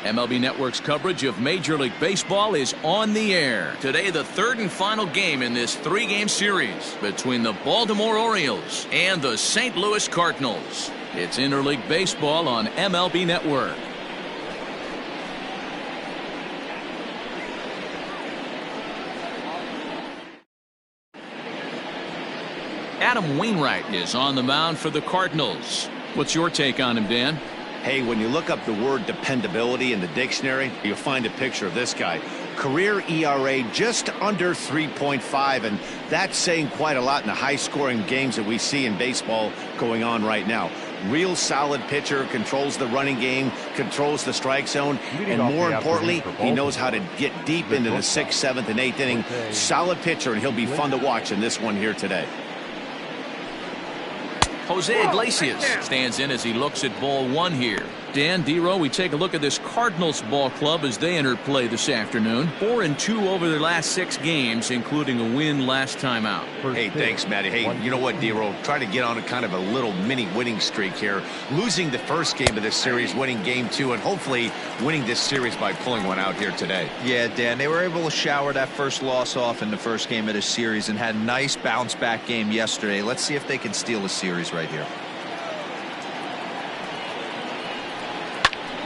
MLB Network's coverage of Major League Baseball is on the air. Today, the third and final game in this three-game series between the Baltimore Orioles and the St. Louis Cardinals. It's Interleague Baseball on MLB Network. Adam Wainwright is on the mound for the Cardinals. What's your take on him, Dan? Hey, when you look up the word dependability in the dictionary, you'll find a picture of this guy. Career ERA just under 3.5, and that's saying quite a lot in the high-scoring games that we see in baseball going on right now. Real solid pitcher, controls the running game, controls the strike zone, and more importantly, he knows how to get deep into the 6th, 7th, and 8th inning. Solid pitcher, and he'll be fun to watch in this one here today. Jose Iglesias stands in as he looks at ball one here. Dan, D-Row, we take a look at this Cardinals ball club as they enter play this afternoon. 4-2 over their last 6 games, including a win last time out. Hey, thanks, Matty. Hey, you know what, D-Row? Try to get on a kind of a little mini winning streak here. Losing the first game of this series, winning game 2, and hopefully winning this series by pulling one out here today. Yeah, Dan, they were able to shower that first loss off in the first game of this series and had a nice bounce-back game yesterday. Let's see if they can steal a series right here.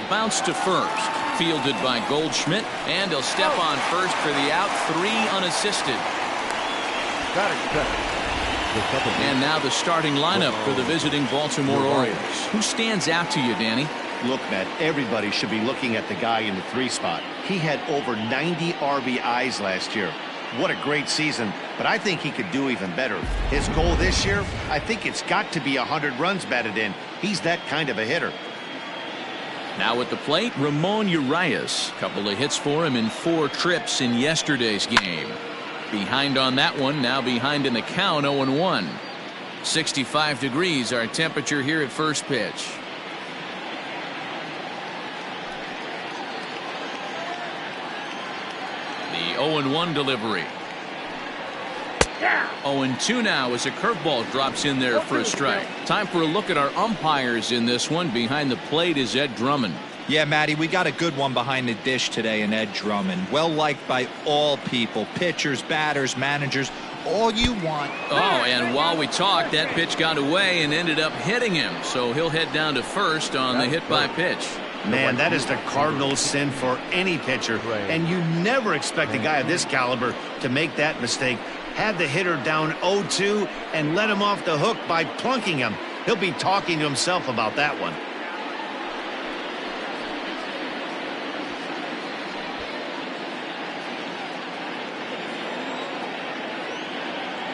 Bounce to first, fielded by Goldschmidt, and he'll step on first for the out, 3 unassisted. And now the starting lineup for the visiting Baltimore Orioles. Who stands out to you, Danny? Look, Matt, everybody should be looking at the guy in the 3 spot. He had over 90 RBIs last year. What a great season, but I think he could do even better. His goal this year, I think it's got to be 100 runs batted in. He's that kind of a hitter. Now at the plate, Ramon Urias. Couple of hits for him in 4 trips in yesterday's game. Behind on that one, now behind in the count, 0-1. 65 degrees our temperature here at first pitch. The 0-1 delivery. 0-2 now as a curveball drops in there for a strike. Time for a look at our umpires in this one. Behind the plate is Ed Drummond. Yeah, Matty, we got a good one behind the dish today in Ed Drummond. Well liked by all people, pitchers, batters, managers, all you want. Oh, and while we talked, that pitch got away and ended up hitting him. So he'll head down to first on the hit by pitch. Man, that is the Cardinals' sin for any pitcher. And you never expect a guy of this caliber to make that mistake. Had the hitter down 0-2 and let him off the hook by plunking him. He'll be talking to himself about that one.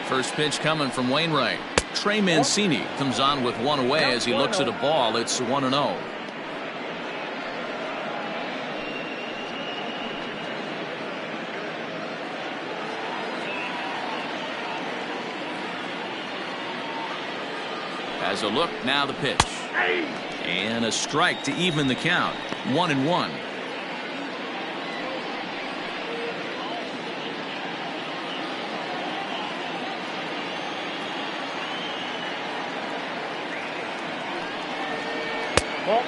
First pitch coming from Wainwright. Trey Mancini comes on with one away as he looks at a ball. It's 1-0. As a look, now the pitch. And a strike to even the count. 1-1.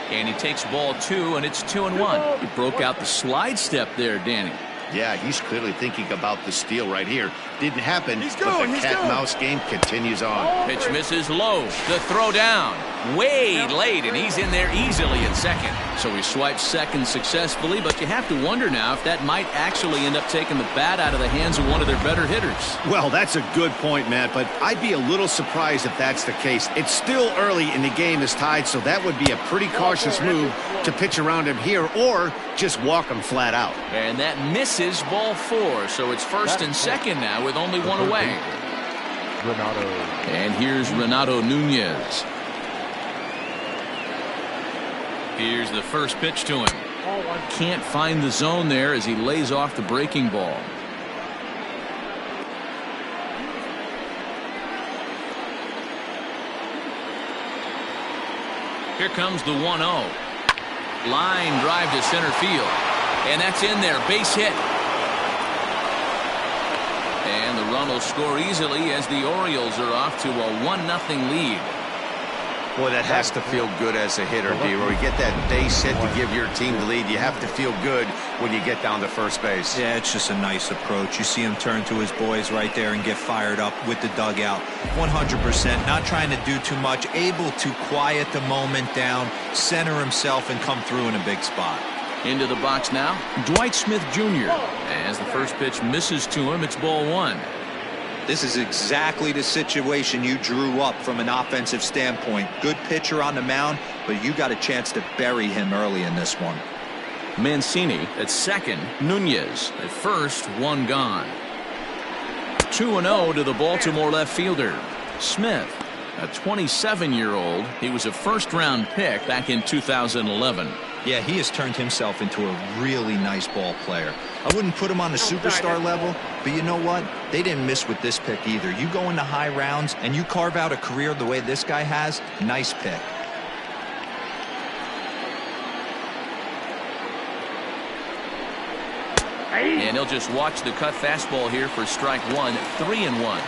And he takes ball 2, and it's 2-1. He broke out the slide step there, Danny. Yeah, he's clearly thinking about the steal right here. Didn't happen, but the cat-and-mouse game continues on. Pitch misses low. The throw down. Way late, and he's in there easily at second. So he swipes second successfully, but you have to wonder now if that might actually end up taking the bat out of the hands of one of their better hitters. Well, that's a good point, Matt, but I'd be a little surprised if that's the case. It's still early and the game is tied, so that would be a pretty cautious move to pitch around him here or just walk him flat out. And that misses ball 4, so it's first and second now with only one away. And here's Renato Nunez. Here's the first pitch to him. Can't find the zone there as he lays off the breaking ball. Here comes the 1-0. Line drive to center field. And that's in there. Base hit. And the run will score easily as the Orioles are off to a 1-0 lead. Boy, that has to feel good as a hitter, D-Roy. You get that base hit to give your team the lead. You have to feel good when you get down to first base. Yeah, it's just a nice approach. You see him turn to his boys right there and get fired up with the dugout. 100%, not trying to do too much, able to quiet the moment down, center himself, and come through in a big spot. Into the box now, Dwight Smith Jr. As the first pitch misses to him, it's ball one. This is exactly the situation you drew up from an offensive standpoint. Good pitcher on the mound, but you got a chance to bury him early in this one. Mancini at second, Nunez at first, one gone. 2-0 to the Baltimore left fielder. Smith, a 27-year-old. He was a first-round pick back in 2011. Yeah, he has turned himself into a really nice ball player. I wouldn't put him on the superstar level, but you know what? They didn't miss with this pick either. You go into high rounds and you carve out a career the way this guy has, nice pick. And he'll just watch the cut fastball here for strike one. 3-1.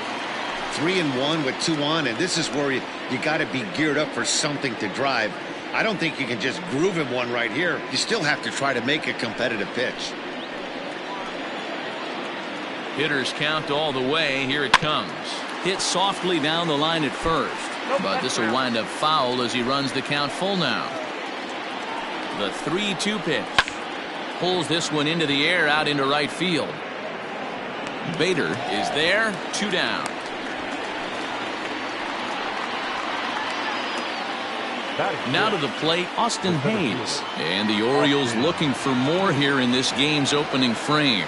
3-1 with 2 on, and this is where you got to be geared up for something to drive. I don't think you can just groove him one right here. You still have to try to make a competitive pitch. Hitters count all the way. Here it comes. Hit softly down the line at first. But this will wind up foul as he runs the count full now. The 3-2 pitch. Pulls this one into the air out into right field. Bader is there. 2 down. Now to the plate, Austin Hayes. And the Orioles looking for more here in this game's opening frame.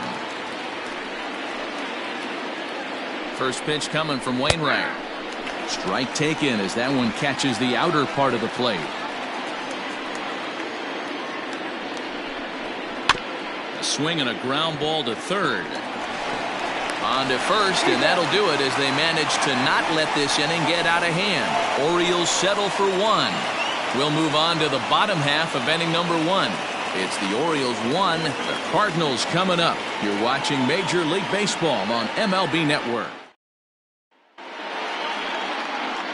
First pitch coming from Wainwright. Strike taken as that one catches the outer part of the plate. A swing and a ground ball to third. On to first, and that'll do it as they manage to not let this inning get out of hand. Orioles settle for 1. We'll move on to the bottom half of inning number 1. It's the Orioles 1, the Cardinals coming up. You're watching Major League Baseball on MLB Network.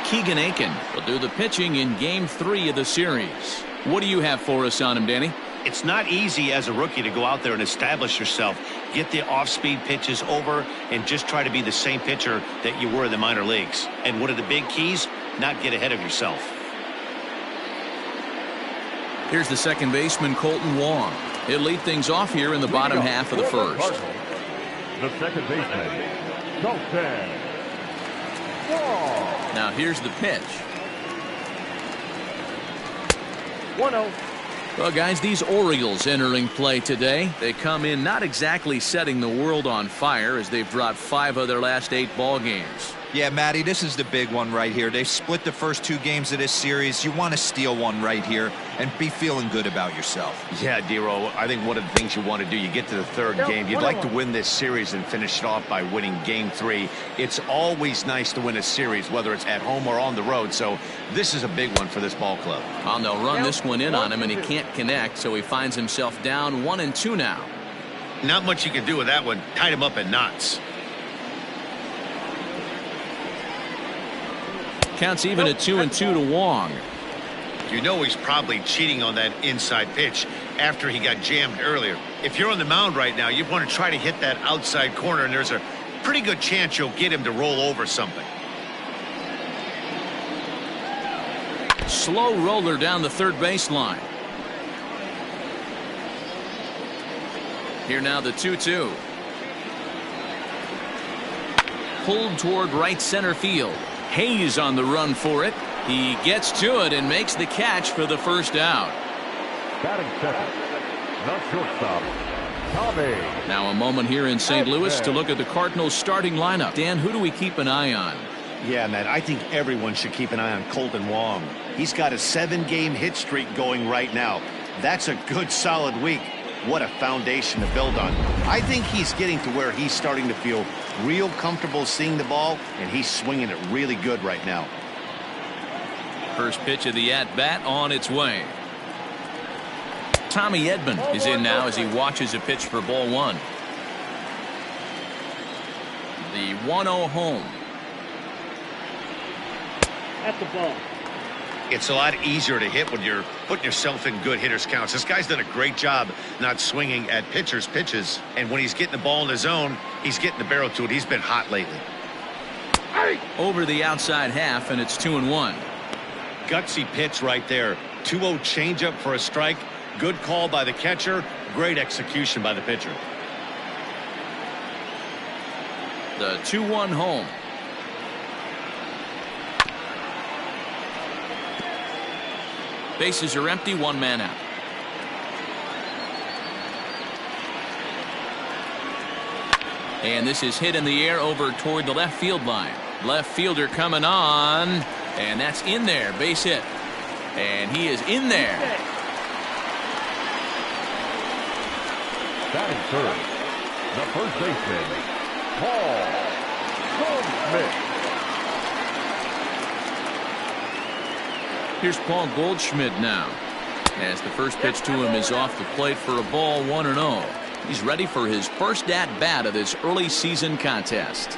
Keegan Aiken will do the pitching in Game 3 of the series. What do you have for us on him, Danny? It's not easy as a rookie to go out there and establish yourself, get the off-speed pitches over, and just try to be the same pitcher that you were in the minor leagues. And one of the big keys, not get ahead of yourself. Here's the second baseman, Colton Wong. He'll lead things off here in the bottom half of the first. The second baseman, Colton Wong. Now here's the pitch. 1-0. Well, guys, these Orioles entering play today, they come in not exactly setting the world on fire as they've dropped 5 of their last 8 ball games. Yeah, Matty, this is the big one right here. They've split the first 2 games of this series. You want to steal one right here and be feeling good about yourself. Yeah, Dero, I think one of the things you want to do, you get to the third game. You'd like to win this series and finish it off by winning Game 3. It's always nice to win a series, whether it's at home or on the road. So this is a big one for this ball club. Well, they'll run this one in on him, and he can't connect, so he finds himself down 1-2 now. Not much you can do with that one. Tied him up in knots. Counts even at 2-2 to Wong. You know he's probably cheating on that inside pitch after he got jammed earlier. If you're on the mound right now, you want to try to hit that outside corner, and there's a pretty good chance you'll get him to roll over something. Slow roller down the third baseline. Here now the 2-2. Pulled toward right center field. Hayes on the run for it. He gets to it and makes the catch for the first out. Batting second, the shortstop, Tommy. Now a moment here in St. Louis to look at the Cardinals starting lineup. Dan, who do we keep an eye on? Yeah, man, I think everyone should keep an eye on Colton Wong. He's got a 7-game hit streak going right now. That's a good solid week. What a foundation to build on. I think he's getting to where he's starting to feel real comfortable seeing the ball, and he's swinging it really good right now. First pitch of the at-bat on its way. Tommy Edman is in now as he watches a pitch for ball 1. The 1-0 home. At the ball. It's a lot easier to hit when you're putting yourself in good hitters counts. This guy's done a great job not swinging at pitchers' pitches. And when he's getting the ball in his zone, he's getting the barrel to it. He's been hot lately. Over the outside half, and it's 2-1. Gutsy pitch right there. 2-0 changeup for a strike. Good call by the catcher. Great execution by the pitcher. The 2-1 home. Bases are empty, one man out. And this is hit in the air over toward the left field line. Left fielder coming on, and that's in there. Base hit. And he is in there. Batting third, the first baseman, Paul Goldschmidt. Here's Paul Goldschmidt now, as the first pitch to him is off the plate for a ball, 1-0. He's ready for his first at-bat of this early season contest.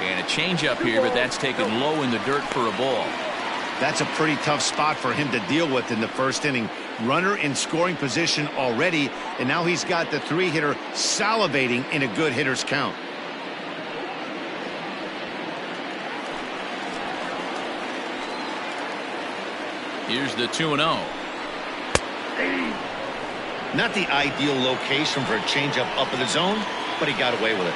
And a changeup here, but that's taken low in the dirt for a ball. That's a pretty tough spot for him to deal with in the first inning. Runner in scoring position already, and now he's got the three-hitter salivating in a good hitter's count. Here's the 2-0. Not the ideal location for a changeup up in the zone, but he got away with it.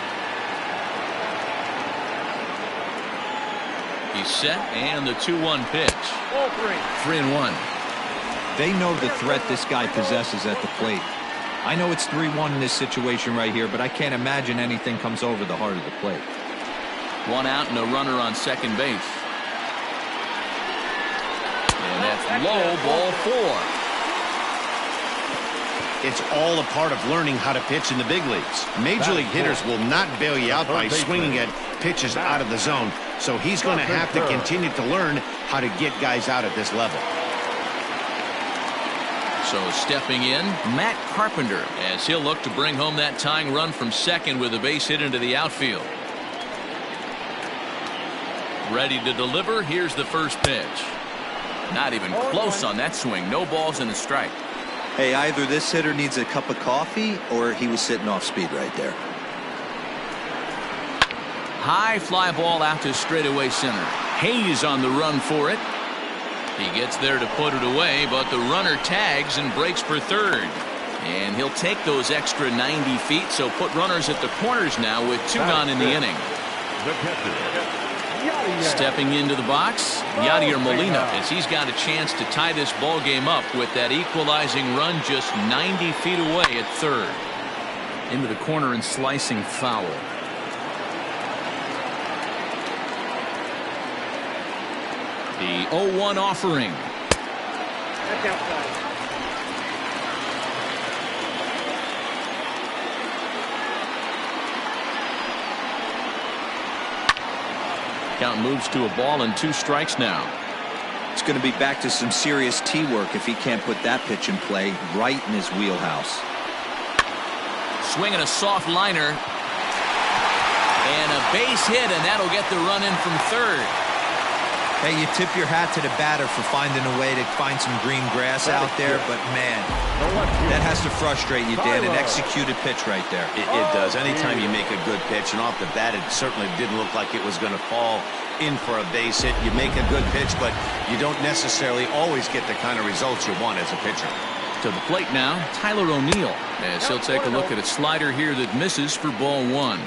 He's set, and the 2-1 pitch. 3-1. They know the threat this guy possesses at the plate. I know it's 3-1 in this situation right here, but I can't imagine anything comes over the heart of the plate. One out and a runner on second base. And that's low, ball 4. It's all a part of learning how to pitch in the big leagues. Major league hitters will not bail you out by swinging at pitches out of the zone, so he's going to have to continue to learn how to get guys out at this level. So stepping in, Matt Carpenter, as he'll look to bring home that tying run from second with a base hit into the outfield. Ready to deliver. Here's the first pitch. Not even close on that swing. No balls and a strike. Hey, either this hitter needs a cup of coffee or he was sitting off speed right there. High fly ball out to straightaway center. Hayes on the run for it. He gets there to put it away, but the runner tags and breaks for third. And he'll take those extra 90 feet, so put runners at the corners now with 2 gone in the inning. Stepping into the box, Yadier Molina, as he's got a chance to tie this ball game up with that equalizing run just 90 feet away at third. Into the corner and slicing foul. The 0-1 offering. That's outside. Count moves to a ball and 2 strikes now. It's going to be back to some serious tee work if he can't put that pitch in play right in his wheelhouse. Swinging a soft liner. And a base hit, and that'll get the run in from third. Hey, you tip your hat to the batter for finding a way to find some green grass out there, but man, that has to frustrate you, Dan. An executed pitch right there. It does. Anytime you make a good pitch, and off the bat, it certainly didn't look like it was going to fall in for a base hit. You make a good pitch, but you don't necessarily always get the kind of results you want as a pitcher. To the plate now, Tyler O'Neill, as he'll take a look at a slider here that misses for ball 1.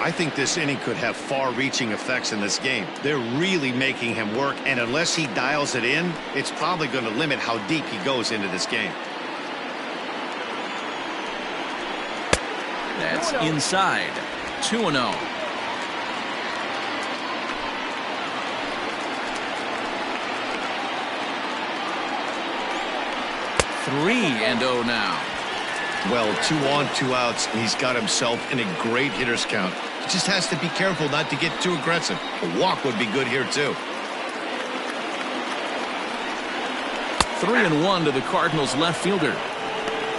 I think this inning could have far-reaching effects in this game. They're really making him work, and unless he dials it in, it's probably going to limit how deep he goes into this game. That's inside. 2-0. Three and 0 now. Well, 2 on, 2 outs, and he's got himself in a great hitter's count. He just has to be careful not to get too aggressive. A walk would be good here, too. 3-1 to the Cardinals left fielder.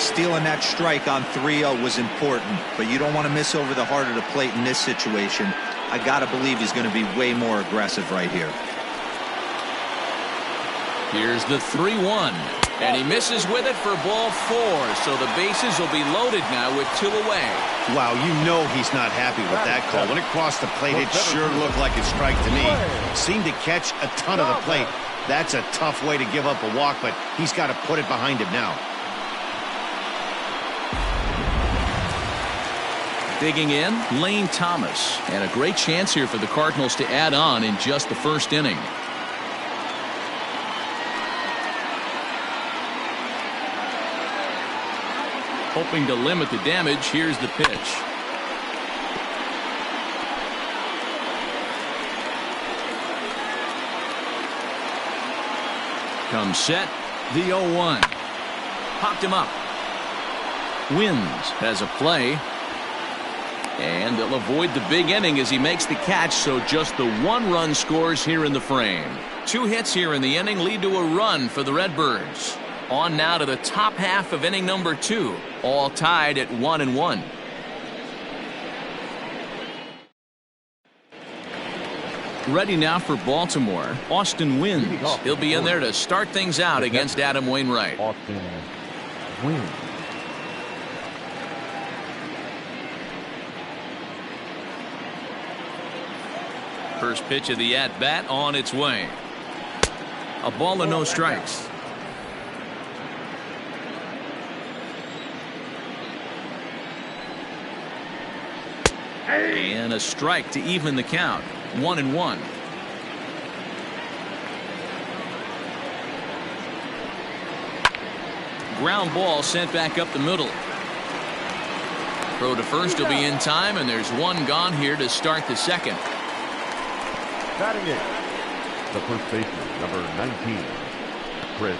Stealing that strike on 3-0 was important, but you don't want to miss over the heart of the plate in this situation. I got to believe he's going to be way more aggressive right here. Here's the 3-1, and he misses with it for ball 4, so the bases will be loaded now with 2 away. Wow, you know he's not happy with that call. When it crossed the plate, it sure looked like a strike to me. Seemed to catch a ton of the plate. That's a tough way to give up a walk, but he's got to put it behind him now. Digging in, Lane Thomas, and a great chance here for the Cardinals to add on in just the first inning. Hoping to limit the damage, here's the pitch. Comes set, the 0-1. Popped him up. Wins has a play. And they'll avoid the big inning as he makes the catch, so just the 1 run scores here in the frame. 2 hits here in the inning lead to a run for the Redbirds. On now to the top half of inning number 2, all tied at 1-1. Ready now for Baltimore, Austin Wins. He'll be in there to start things out against Adam Wainwright. Austin Wins. First pitch of the at-bat on its way. A ball and no strikes. And a strike to even the count. 1-1. Ground ball sent back up the middle. Throw to first will be in time, and there's 1 gone here to start the second. Batting it, the first baseman, number 19, Chris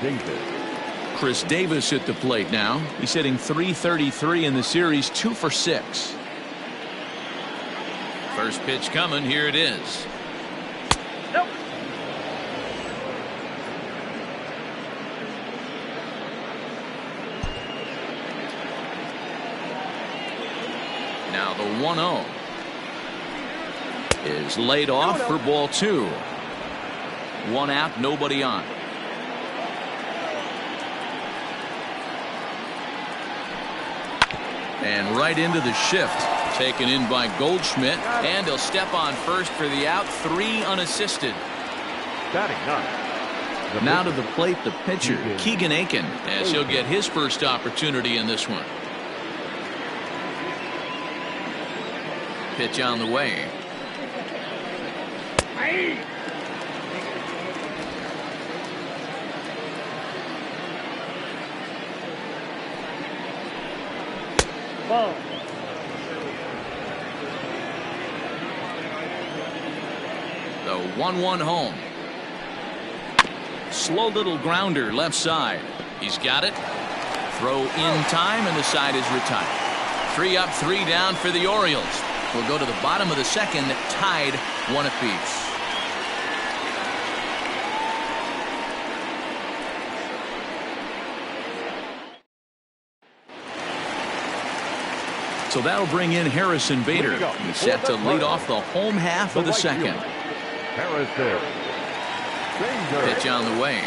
Davis. Chris Davis at the plate now. He's hitting .333 in the series, 2 for 6. First pitch coming. Here it is. Nope. Now the 1-0 is laid off for ball 2. 1 out, nobody on. And right into the shift. Taken in by Goldschmidt, and he'll step on first for the out. 3 unassisted. Batting 9. Now to the plate, the pitcher, Keegan Aiken, as he'll get his first opportunity in this one. Pitch on the way. Ball. The 1-1 home. Slow little grounder left side. He's got it. Throw in time, and the side is retired. 3 up, 3 down for the Orioles. We'll go to the bottom of the second, tied 1 apiece. So that'll bring in Harrison Bader. He's set to lead off the home half of the second. Harrison Bader. Pitch on the way.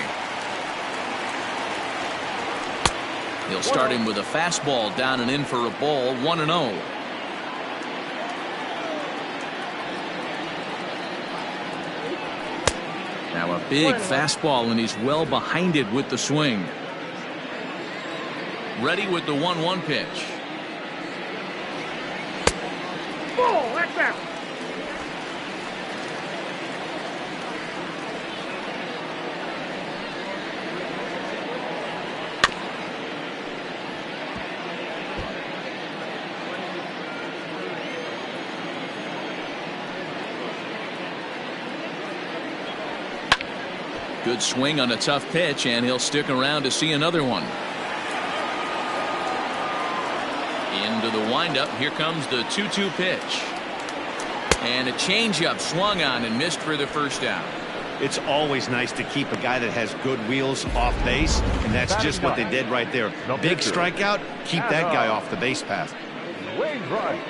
He'll start him with a fastball down and in for a ball. 1-0. Now a big fastball, and he's well behind it with the swing. Ready with the 1-1 pitch. Ball. That's out. Good swing on a tough pitch, and he'll stick around to see another one. Into the windup. Here comes the 2-2 pitch. And a changeup swung on and missed for the first out. It's always nice to keep a guy that has good wheels off base, and that's just what they did right there. Big strikeout, keep that guy off the base path. Wainwright.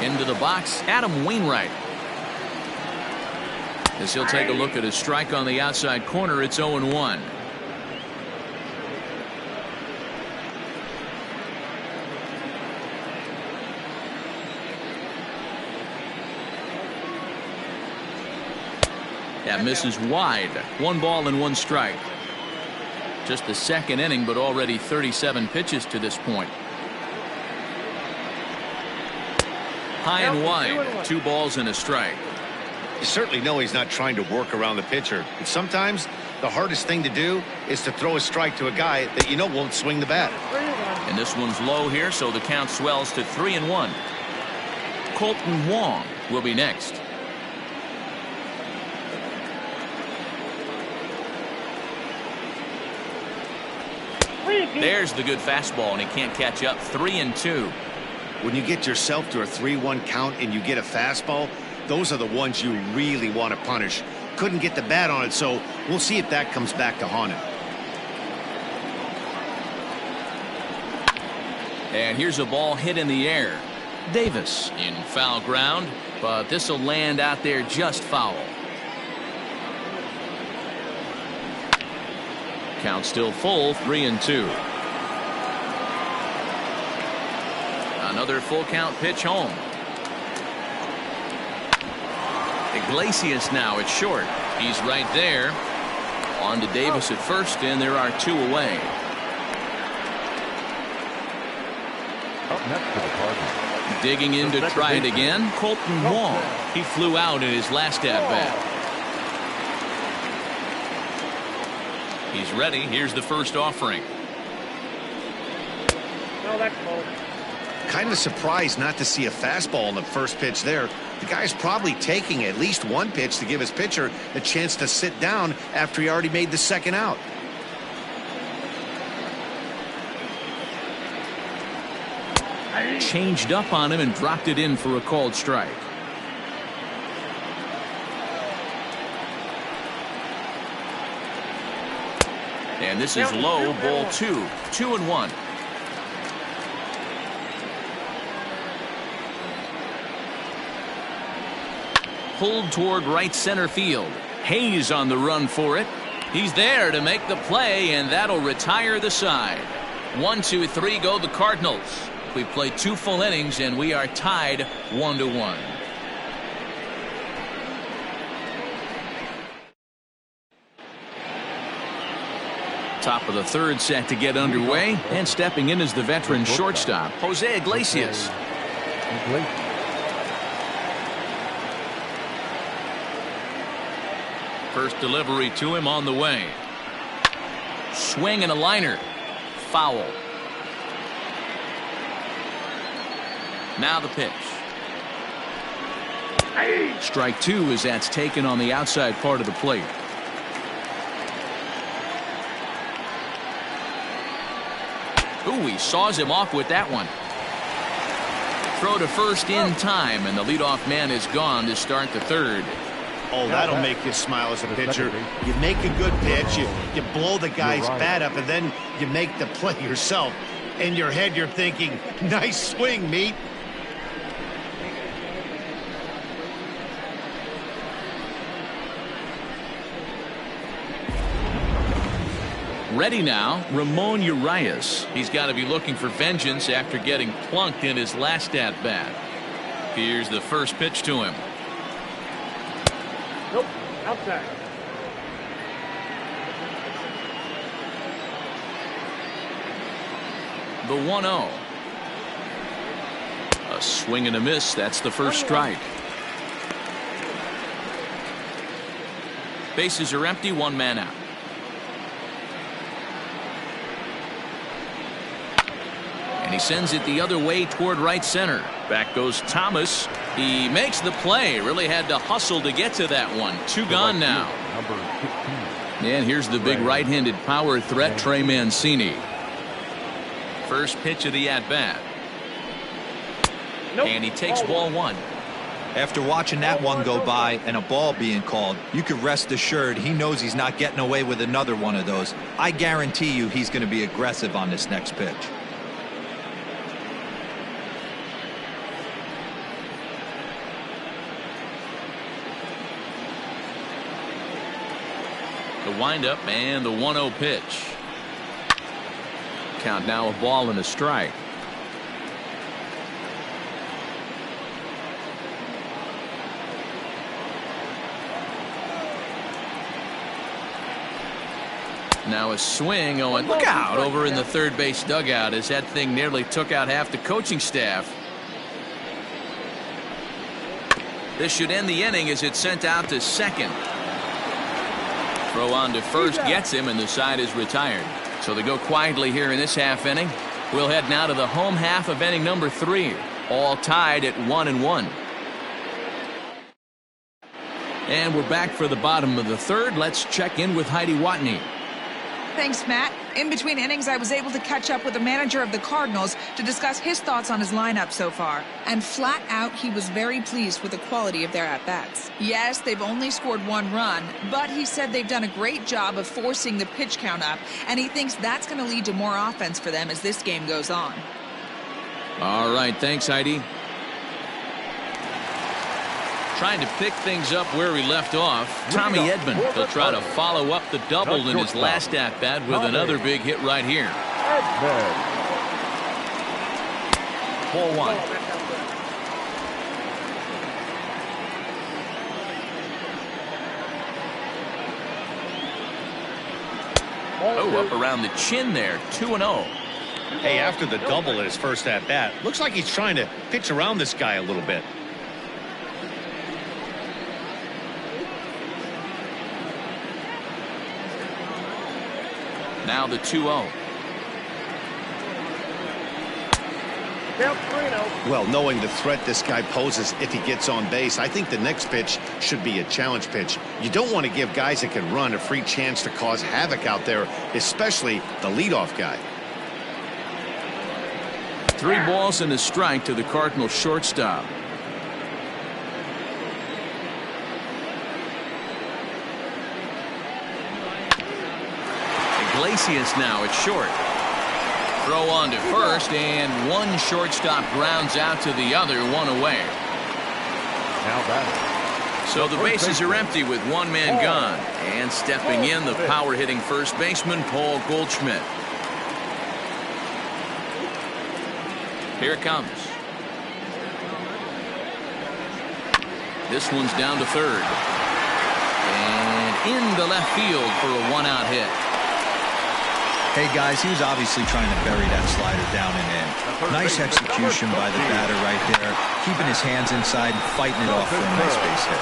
Into the box, Adam Wainwright. As he'll take a look at his strike on the outside corner, it's 0-1. That misses wide. 1 ball and 1 strike. Just the second inning, but already 37 pitches to this point. High and wide. 2 balls and a strike. You certainly know he's not trying to work around the pitcher. But sometimes the hardest thing to do is to throw a strike to a guy that you know won't swing the bat. And this one's low here, so the count swells to 3-1. Colton Wong will be next. There's the good fastball, and he can't catch up. 3-2. When you get yourself to a 3-1 count and you get a fastball, those are the ones you really want to punish. Couldn't get the bat on it, so we'll see if that comes back to haunt him. And here's a ball hit in the air. Davis in foul ground, but this will land out there just foul. Count still full, 3-2. Another full count pitch home. Iglesias now at short. He's right there. On to Davis at first, and there are 2 away. Up next to the Cardinals. Digging in to try it again, Colton Wong. He flew out in his last at-bat. He's ready. Here's the first offering. No, that's low. Kind of surprised not to see a fastball in the first pitch there. The guy's probably taking at least 1 pitch to give his pitcher a chance to sit down after he already made the second out. Changed up on him and dropped it in for a called strike. And this is low, ball 2. 2-1. Pulled toward right center field. Hayes on the run for it. He's there to make the play, and that'll retire the side. 1, 2, 3 go the Cardinals. We've played 2 full innings, and we are tied 1-1. Top of the 3rd set to get underway, and stepping in is the veteran shortstop, Jose Iglesias. First delivery to him on the way. Swing and a liner. Foul. Now the pitch. Strike 2 as that's taken on the outside part of the plate. Ooh, he saws him off with that one. Throw to first in time, and the leadoff man is gone to start the 3rd. Oh, that'll make you smile as a pitcher. You make a good pitch, you blow the guy's bat up, and then you make the play yourself. In your head, you're thinking, nice swing, meat. Ready now, Ramon Urias. He's got to be looking for vengeance after getting plunked in his last at-bat. Here's the first pitch to him. Nope, outside. The 1-0. A swing and a miss. That's the first strike. Bases are empty, 1 man out. And he sends it the other way toward right center. Back goes Thomas. He makes the play. Really had to hustle to get to that one. 2 gone now. And here's the big right-handed power threat, Trey Mancini. First pitch of the at-bat. Nope. And he takes ball one. After watching that one go by and a ball being called, you could rest assured he knows he's not getting away with another one of those. I guarantee you he's going to be aggressive on this next pitch. The windup and the 1-0 pitch. Count now a ball and a strike. Now a swing. Oh, and look out over in the third base dugout as that thing nearly took out half the coaching staff. This should end the inning as it's sent out to second. Throw on to first gets him, and the side is retired. So they go quietly here in this half inning. We'll head now to the home half of inning number 3. All tied at 1-1. And we're back for the bottom of the third. Let's check in with Heidi Watney. Thanks, Matt. In between innings, I was able to catch up with the manager of the Cardinals to discuss his thoughts on his lineup so far. And flat out, he was very pleased with the quality of their at-bats. Yes, they've only scored 1 run, but he said they've done a great job of forcing the pitch count up, and he thinks that's going to lead to more offense for them as this game goes on. All right, thanks, Heidi. Trying to pick things up where we left off. Tommy Edman will try to follow up the double in his last at-bat with another big hit right here. Ball 1. Oh, up around the chin there. 2-0. Hey, after the double at his first at-bat, looks like he's trying to pitch around this guy a little bit. Now the 2-0. Well, knowing the threat this guy poses if he gets on base, I think the next pitch should be a challenge pitch. You don't want to give guys that can run a free chance to cause havoc out there, especially the leadoff guy. 3 balls and a strike to the Cardinals shortstop. Iglesias now at short. Throw on to first, and one shortstop grounds out to the other, 1 away. Now batting. So the bases are empty with 1 man gone. And stepping in, the power-hitting first baseman, Paul Goldschmidt. Here it comes. This one's down to third. And into left field for a 1-out hit. Hey, guys, he was obviously trying to bury that slider down and in. Nice execution by the batter right there, keeping his hands inside and fighting it off for a nice base hit.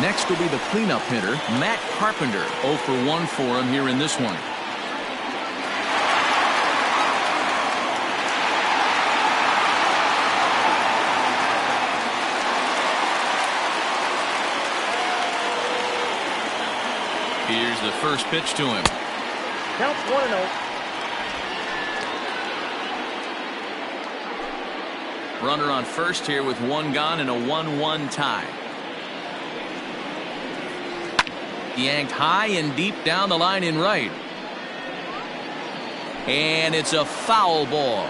Next will be the cleanup hitter, Matt Carpenter. 0 for 1 for him here in this one. Here's the first pitch to him. Counts 1-0. Runner on first here with 1 gone and a 1-1 tie. Yanked high and deep down the line in right. And it's a foul ball.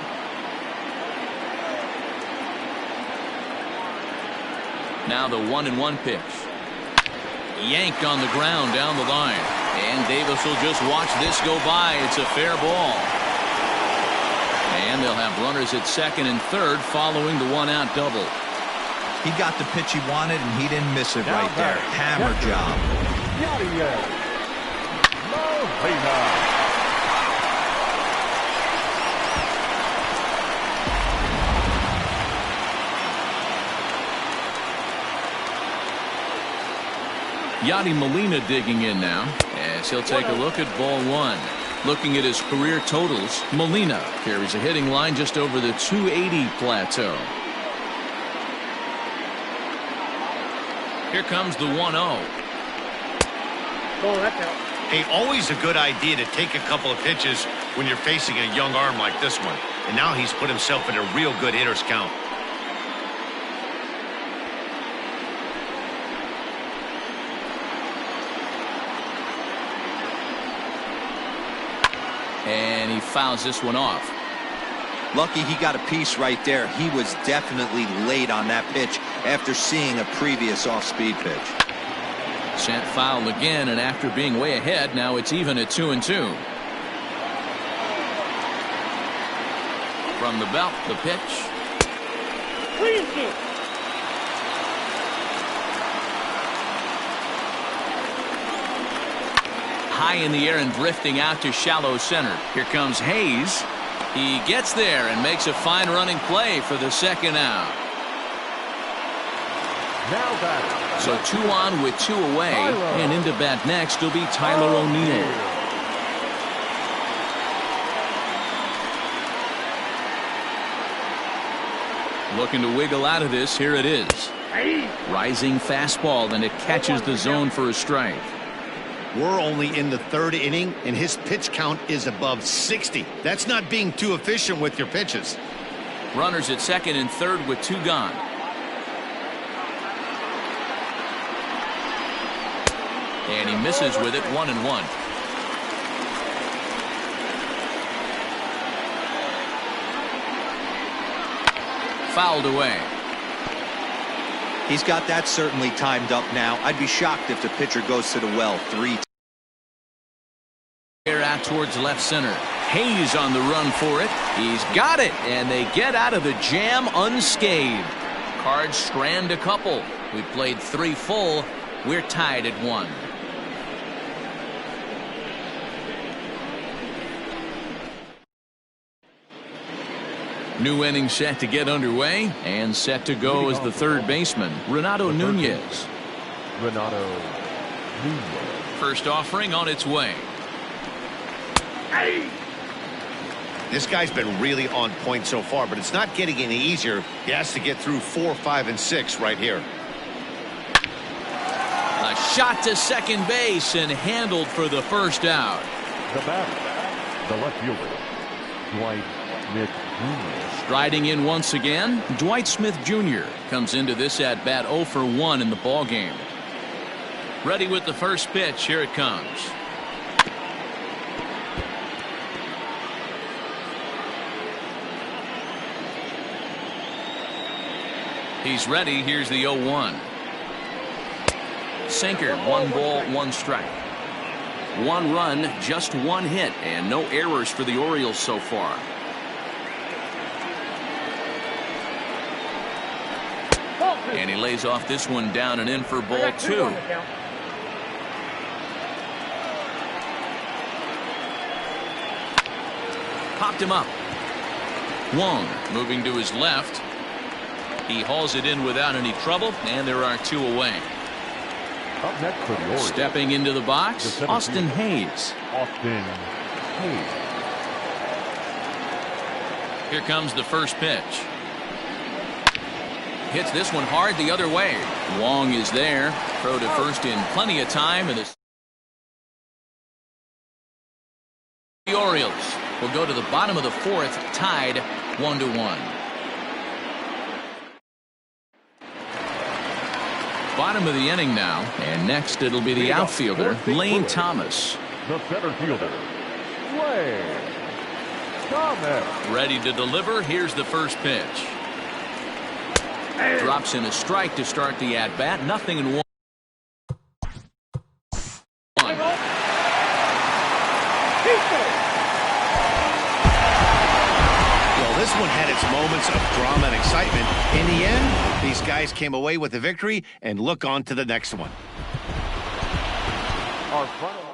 Now the 1-1 pitch. Yanked on the ground down the line. And Davis will just watch this go by. It's a fair ball. And they'll have runners at second and third following the 1-out double. He got the pitch he wanted, and he didn't miss it right there. Hammer job. Yadi Molina digging in now as he'll take a look at ball 1. Looking at his career totals, Molina carries a hitting line just over the 280 plateau. Here comes the 1-0. Oh, that's out. Hey, always a good idea to take a couple of pitches when you're facing a young arm like this one. And now he's put himself in a real good hitter's count. And he fouls this one off. Lucky he got a piece right there. He was definitely late on that pitch after seeing a previous off-speed pitch. Sent foul again, and after being way ahead, now it's even at 2-2. From the belt, the pitch. High in the air and drifting out to shallow center. Here comes Hayes. He gets there and makes a fine running play for the second out. Now batting. So 2 on with 2 away, and into bat next will be Tyler O'Neill. Looking to wiggle out of this. Here it is. Rising fastball, and it catches the zone for a strike. We're only in the 3rd inning, and his pitch count is above 60. That's not being too efficient with your pitches. Runners at 2nd and 3rd with 2 gone. And he misses with it, 1-1. Fouled away. He's got that certainly timed up now. I'd be shocked if the pitcher goes to the well 3 times. Air out towards left center. Hayes on the run for it. He's got it, and they get out of the jam unscathed. Cards strand a couple. We played 3 full. We're tied at 1. New inning set to get underway, and set to go as the 3rd baseman, Renato Nunez. First offering on its way. This guy's been really on point so far, but it's not getting any easier. He has to get through 4, 5, and 6 right here. A shot to second base and handled for the first out. The batter, the left fielder, Dwight Smith Jr. Striding in once again, Dwight Smith Jr. comes into this at bat 0 for 1 in the ball game. Ready with the first pitch. Here it comes. He's ready. Here's the 0-1. Sinker, 1 ball, 1 strike. 1 run, just 1 hit, and no errors for the Orioles so far. And he lays off this one down and in for ball 2. Popped him up. Wong moving to his left. He hauls it in without any trouble, and there are 2 away. Up next for the Orioles. Stepping into the box, Austin Hayes. Austin Hayes. Here comes the first pitch. Hits this one hard the other way. Wong is there. Throw to first in plenty of time, and the Orioles will go to the bottom of the 4th, tied 1-1. Bottom of the inning now, and next it'll be the outfielder, Lane Thomas. The center fielder, Lane Thomas. Ready to deliver. Here's the first pitch. Drops in a strike to start the at-bat. 0-1. Well, this one had its moments of drama and excitement. In the end, these guys came away with a victory and look on to the next one. Our front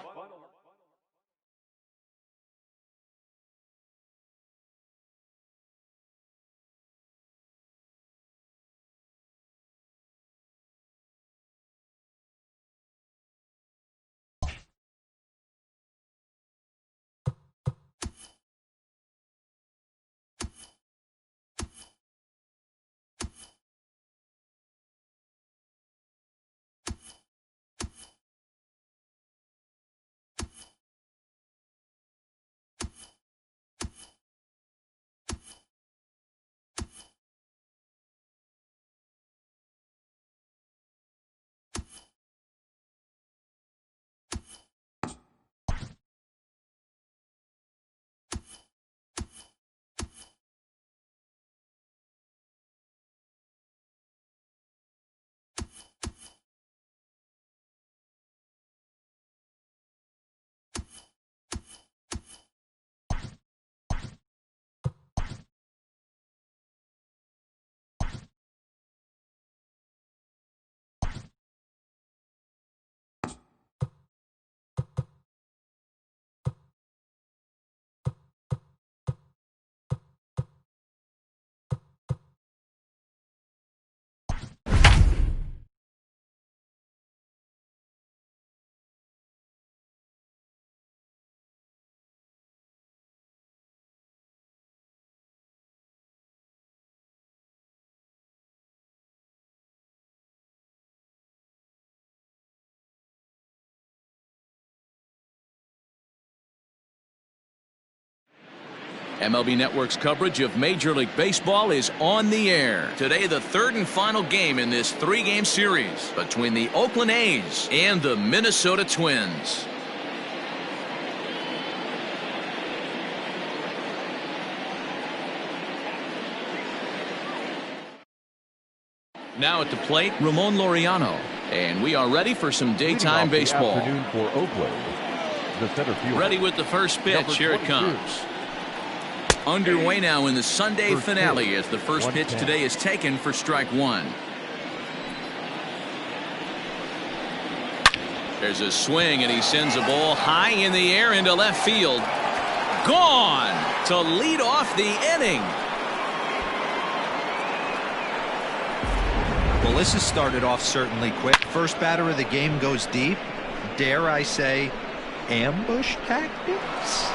MLB Network's coverage of Major League Baseball is on the air. Today, the third and final game in this three-game series between the Oakland A's and the Minnesota Twins. Now at the plate, Ramon Laureano. And we are ready for some daytime baseball. Afternoon for Oakland. The center fielder. Ready with the first pitch. Here it comes. Underway now in the Sunday finale as the first pitch today is taken for strike one. There's a swing, and he sends a ball high in the air into left field. Gone to lead off the inning. Well, this has started off certainly quick. First batter of the game goes deep. Dare I say, ambush tactics?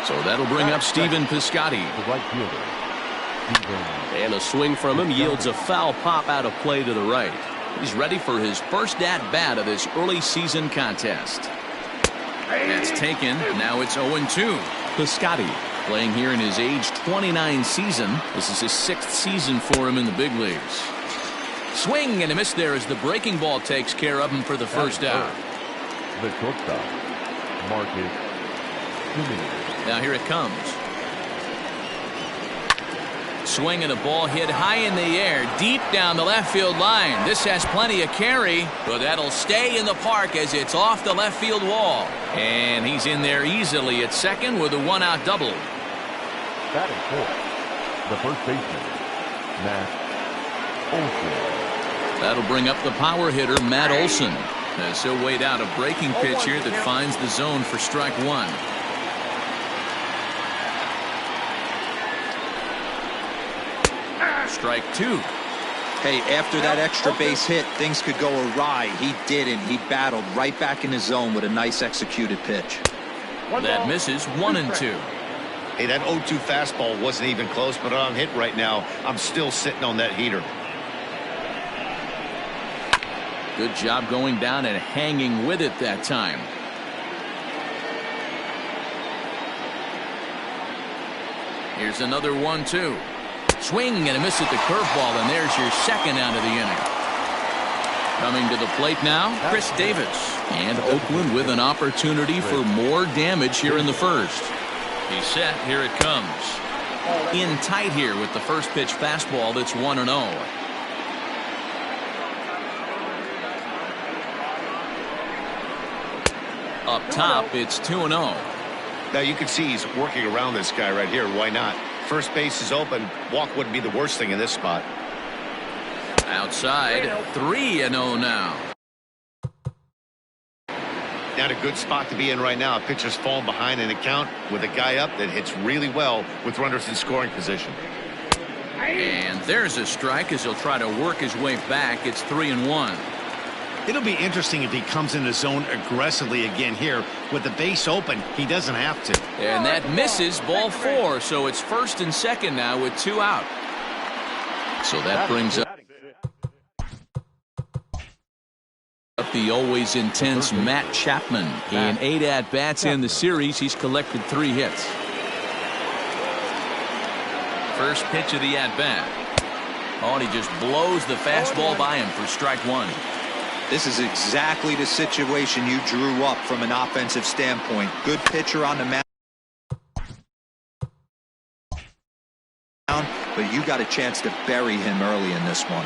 So that'll bring up Stephen Piscotty. The right fielder. And a swing from him yields a foul pop out of play to the right. He's ready for his first at-bat of this early season contest. That's taken. Now it's 0-2. Piscotty playing here in his age 29 season. This is his sixth season for him in the big leagues. Swing and a miss there as the breaking ball takes care of him for the first out. The shortstop, Marcus. Now here it comes. Swing and a ball hit high in the air, deep down the left field line. This has plenty of carry, but that'll stay in the park as it's off the left field wall. And he's in there easily at second with a one-out double. Batting fourth, the first baseman, Matt Olson. That'll bring up the power hitter, Matt Olson, as he'll wait out a breaking pitch here that finds the zone for strike one. Strike two. Hey, after that extra base hit, things could go awry. He didn't. He battled right back in his zone with a nice executed pitch. That misses 1-2. Hey, that 0-2 fastball wasn't even close, but on hit right now, I'm still sitting on that heater. Good job going down and hanging with it that time. Here's another 1-2. Swing and a miss at the curveball, and there's your second out of the inning. Coming to the plate now, Chris Davis. And Oakland with an opportunity for more damage here in the first. He's set. Here it comes. In tight here with the first pitch fastball that's 1-0. Up top, it's 2-0. Now you can see he's working around this guy right here. Why not? First base is open. Walk wouldn't be the worst thing in this spot. Outside, 3-0 now. Not a good spot to be in right now. Pitcher's falling behind in the count with a guy up that hits really well with runners in scoring position. And there's a strike as he'll try to work his way back. It's 3-1. It'll be interesting if he comes in the zone aggressively again here. With the base open, he doesn't have to. And that misses, ball 4. So it's first and second now with 2 out. So that brings up the always intense Matt Chapman. In 8 at-bats in the series, he's collected 3 hits. First pitch of the at-bat. Oh, and he just blows the fastball by him for strike 1. This is exactly the situation you drew up from an offensive standpoint. Good pitcher on the mound, but you got a chance to bury him early in this one.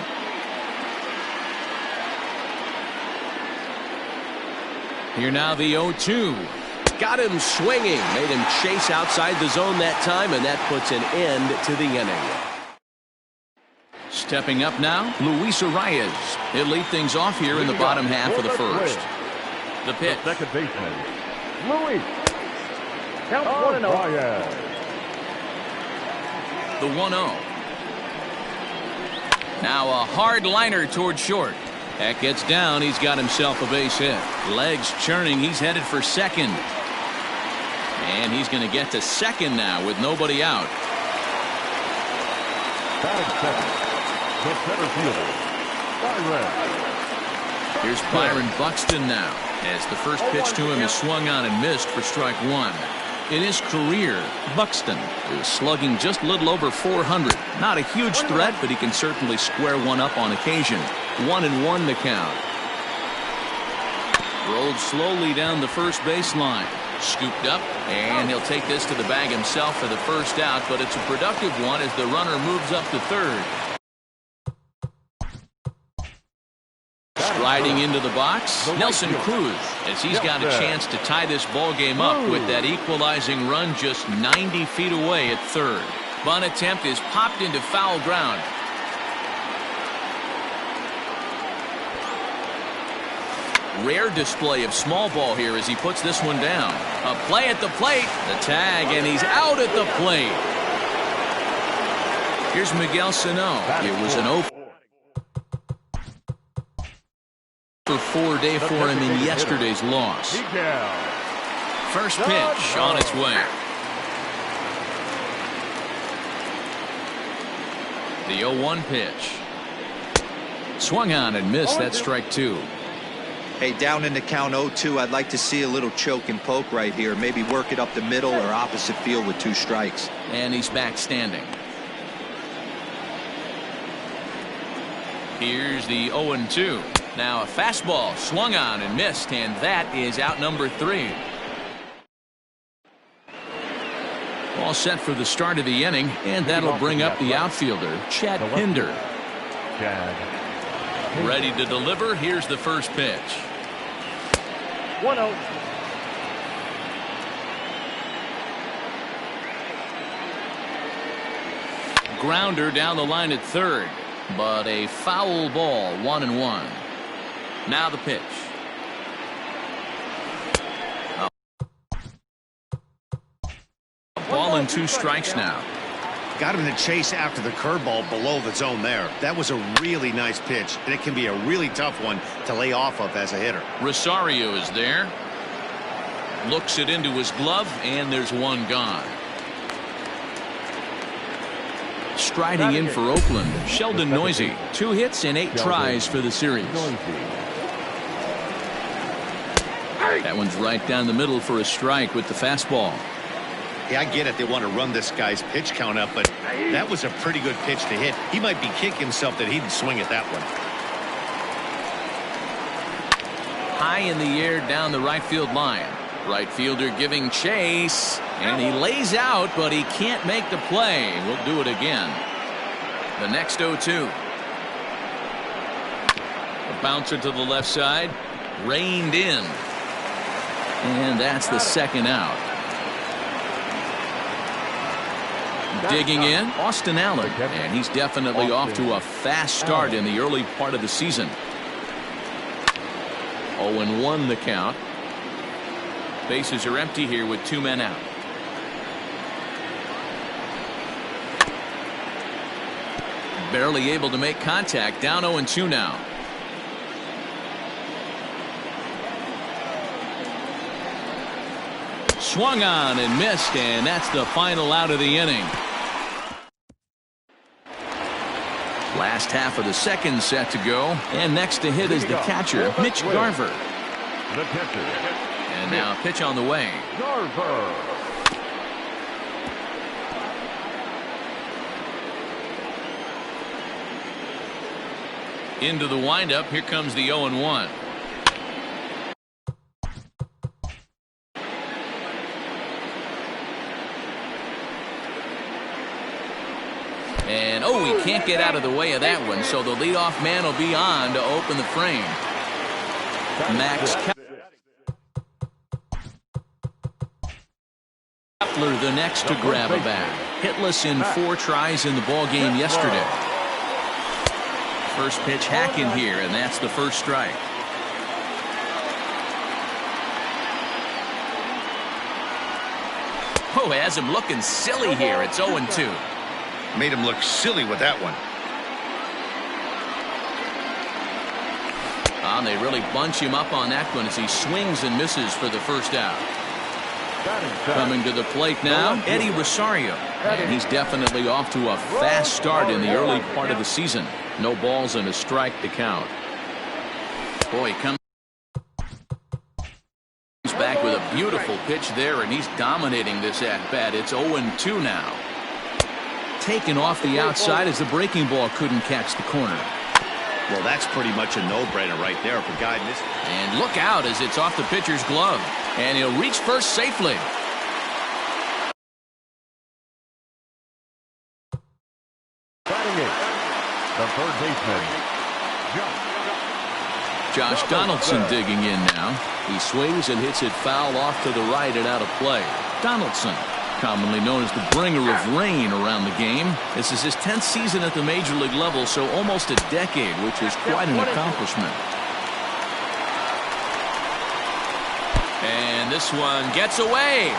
Here now the 0-2. Got him swinging. Made him chase outside the zone that time, and that puts an end to the inning. Stepping up now, Luis Arias. He'll lead things off here in the bottom half of the first. The pitch. The second baseman, Luis. Count 1-0. The 1-0. Now a hard liner toward short. That gets down. He's got himself a base hit. Legs churning. He's headed for second. And he's going to get to second now with nobody out. Batting second, the center fielder, Byron. Here's Byron Buxton now. As the first pitch to him is swung on and missed for strike one. In his career, Buxton is slugging just a little over 400. Not a huge threat, but he can certainly square one up on occasion. 1-1 the count. Rolled slowly down the first baseline. Scooped up, and he'll take this to the bag himself for the first out, but it's a productive one as the runner moves up to third. Striding into the box, Nelson Cruz, as he's got a chance to tie this ball game up with that equalizing run just 90 feet away at third. Bunt attempt is popped into foul ground. Rare display of small ball here as he puts this one down. A play at the plate, the tag, and he's out at the plate. Here's Miguel Sano. It was an 0-for-4 day for him in yesterday's loss. First pitch on its way. The 0-1 pitch. Swung on and missed. That's strike two. Hey, down in the count 0-2, I'd like to see a little choke and poke right here. Maybe work it up the middle or opposite field with 2 strikes. And he's back standing. Here's the 0-2. Now a fastball swung on and missed, and that is out number 3. All set for the start of the inning, and that'll bring up the outfielder, Chad Pinder. Ready to deliver. Here's the first pitch. 1-0. Grounder down the line at third, but a foul ball. 1-1. Now the pitch. Ball and 2 strikes now. Got him to chase after the curveball below the zone there. That was a really nice pitch, and it can be a really tough one to lay off of as a hitter. Rosario is there. Looks it into his glove, and there's one gone. Striding in for Oakland, Sheldon Noisy. 2 hits and 8 tries for the series. That one's right down the middle for a strike with the fastball. Yeah, I get it. They want to run this guy's pitch count up, but that was a pretty good pitch to hit. He might be kicking himself that he didn't swing at that one. High in the air down the right field line. Right fielder giving chase, and he lays out, but he can't make the play. We'll do it again. The next 0-2. A bouncer to the left side, reined in, and that's the second out. Digging in, Austin Allen, and he's definitely off to a fast start in the early part of the season. 0-1 the count. Bases are empty here with 2 men out. Barely able to make contact. Down 0-2 now. Swung on and missed, and that's the final out of the inning. Last half of the second set to go, and next to hit is the catcher, Mitch Garver. The catcher. And now a pitch on the way. Garver. Into the windup. Here comes the 0-1. And he can't get out of the way of that one, so the leadoff man will be on to open the frame. Max Kepler the next to grab a bat. Hitless in 4 tries in the ball game yesterday. First pitch hacking here, and that's the first strike. Has him looking silly here. It's 0-2. Made him look silly with that one. They really bunch him up on that one as he swings and misses for the first out. Coming to the plate now, Eddie Rosario. And he's definitely off to a fast start in the early part of the season. No balls and a strike to count. Boy, Beautiful pitch there, and he's dominating this at-bat. It's 0-2 now. Taken off the outside as the breaking ball couldn't catch the corner. Well, that's pretty much a no-brainer right there if a guy missed. And look out as it's off the pitcher's glove. And he'll reach first safely. Batting it, the third baseman, Josh Donaldson digging in now. He swings and hits it foul off to the right and out of play. Donaldson, commonly known as the bringer of rain around the game. This is his 10th season at the major league level, so almost a decade, which is quite an accomplishment. And this one gets away.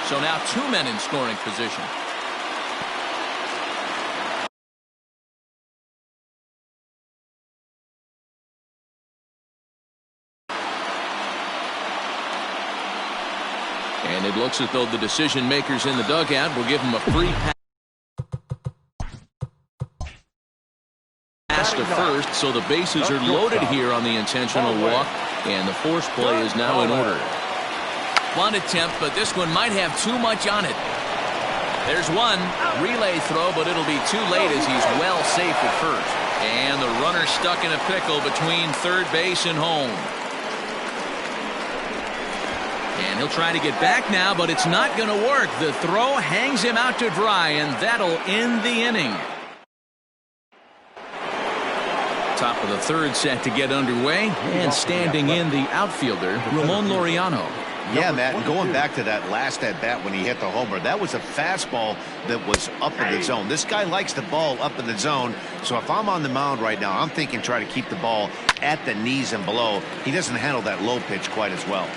So now 2 men in scoring position. And it looks as though the decision makers in the dugout will give him a free pass to first, so the bases are loaded here on the intentional walk, and the force play is now in order. One attempt, but this one might have too much on it. There's one relay throw, but it'll be too late as he's well safe at first. And the runner stuck in a pickle between third base and home. And he'll try to get back now, but it's not going to work. The throw hangs him out to dry, and that'll end the inning. Top of the third set to get underway, and standing in the outfielder, Ramon Laureano. Yeah, Matt, and going back to that last at-bat when he hit the homer, that was a fastball that was up in the zone. This guy likes the ball up in the zone, so if I'm on the mound right now, I'm thinking try to keep the ball at the knees and below. He doesn't handle that low pitch quite as well.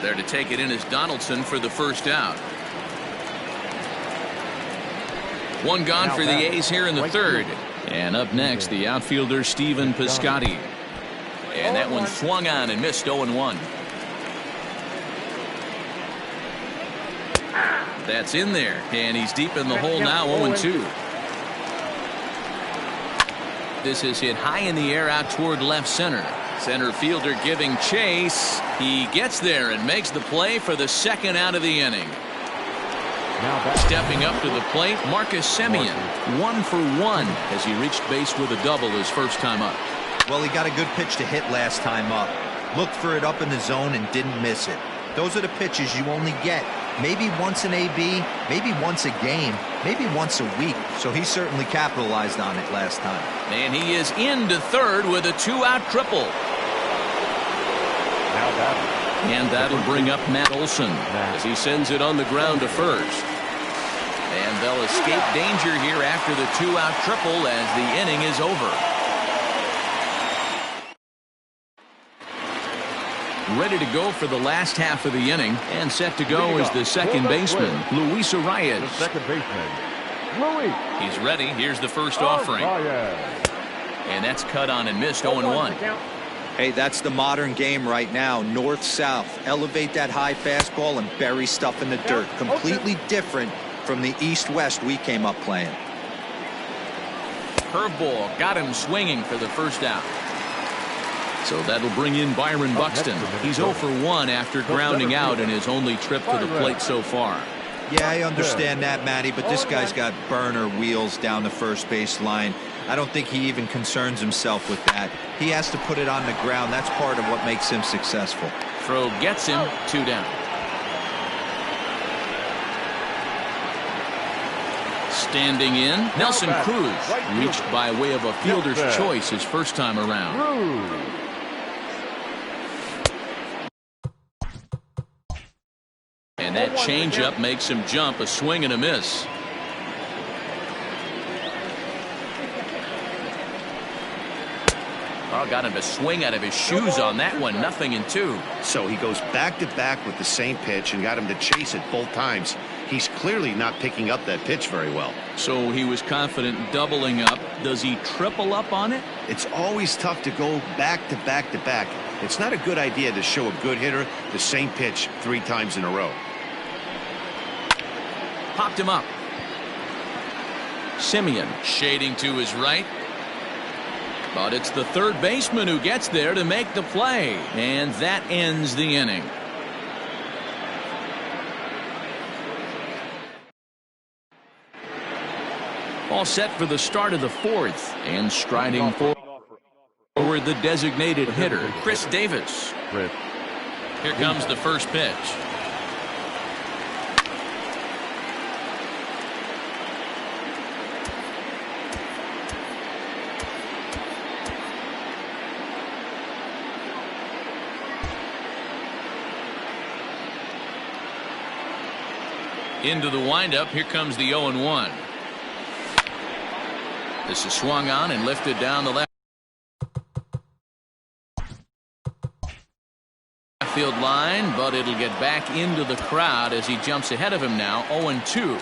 There to take it in is Donaldson for the first out. One gone for the A's here in the third. And up next, the outfielder Stephen Piscotty. And that one swung on and missed 0-1. That's in there, and he's deep in the hole now, 0-2. This is hit high in the air out toward left center. Center fielder giving chase. He gets there and makes the play for the second out of the inning. Stepping up to the plate, Marcus Semien, 1 for 1 as he reached base with a double his first time up. Well, he got a good pitch to hit last time up. Looked for it up in the zone and didn't miss it. Those are the pitches you only get maybe once in AB, maybe once a game, maybe once a week. So he certainly capitalized on it last time. And he is into third with a 2-out triple. And that'll bring up Matt Olson as he sends it on the ground to first. And they'll escape danger here after the 2-out triple as the inning is over. Ready to go for the last half of the inning, and set to go is the second baseman, Luis Arias. the second baseman, Louis. He's ready. Here's the first offering. And that's cut on and missed 0-1. Hey, that's the modern game right now. North-south. Elevate that high fastball and bury stuff in the dirt. Completely different from the east-west we came up playing. Curveball got him swinging for the first out. So that'll bring in Byron Buxton. He's 0 for 1 after grounding out in his only trip to the plate so far. Yeah, I understand that, Matty, but this guy's got burner wheels down the first base line. I don't think he even concerns himself with that. He has to put it on the ground. That's part of what makes him successful. Throw gets him, 2 down. Standing in, Nelson Cruz reached by way of a fielder's choice his first time around. And that changeup makes him jump, a swing and a miss. Oh, got him to swing out of his shoes on that one. 0-2. So he goes back-to-back with the same pitch and got him to chase it both times. He's clearly not picking up that pitch very well. So he was confident doubling up. Does he triple up on it? It's always tough to go back-to-back-to-back. It's not a good idea to show a good hitter the same pitch 3 times in a row. Popped him up. Semien shading to his right. But it's the third baseman who gets there to make the play, and that ends the inning. All set for the start of the fourth, and striding forward the designated hitter, Chris Davis. Here comes the first pitch. Into the windup. Here comes the 0-1. This is swung on and lifted down the left field line, but it'll get back into the crowd as he jumps ahead of him now. 0-2.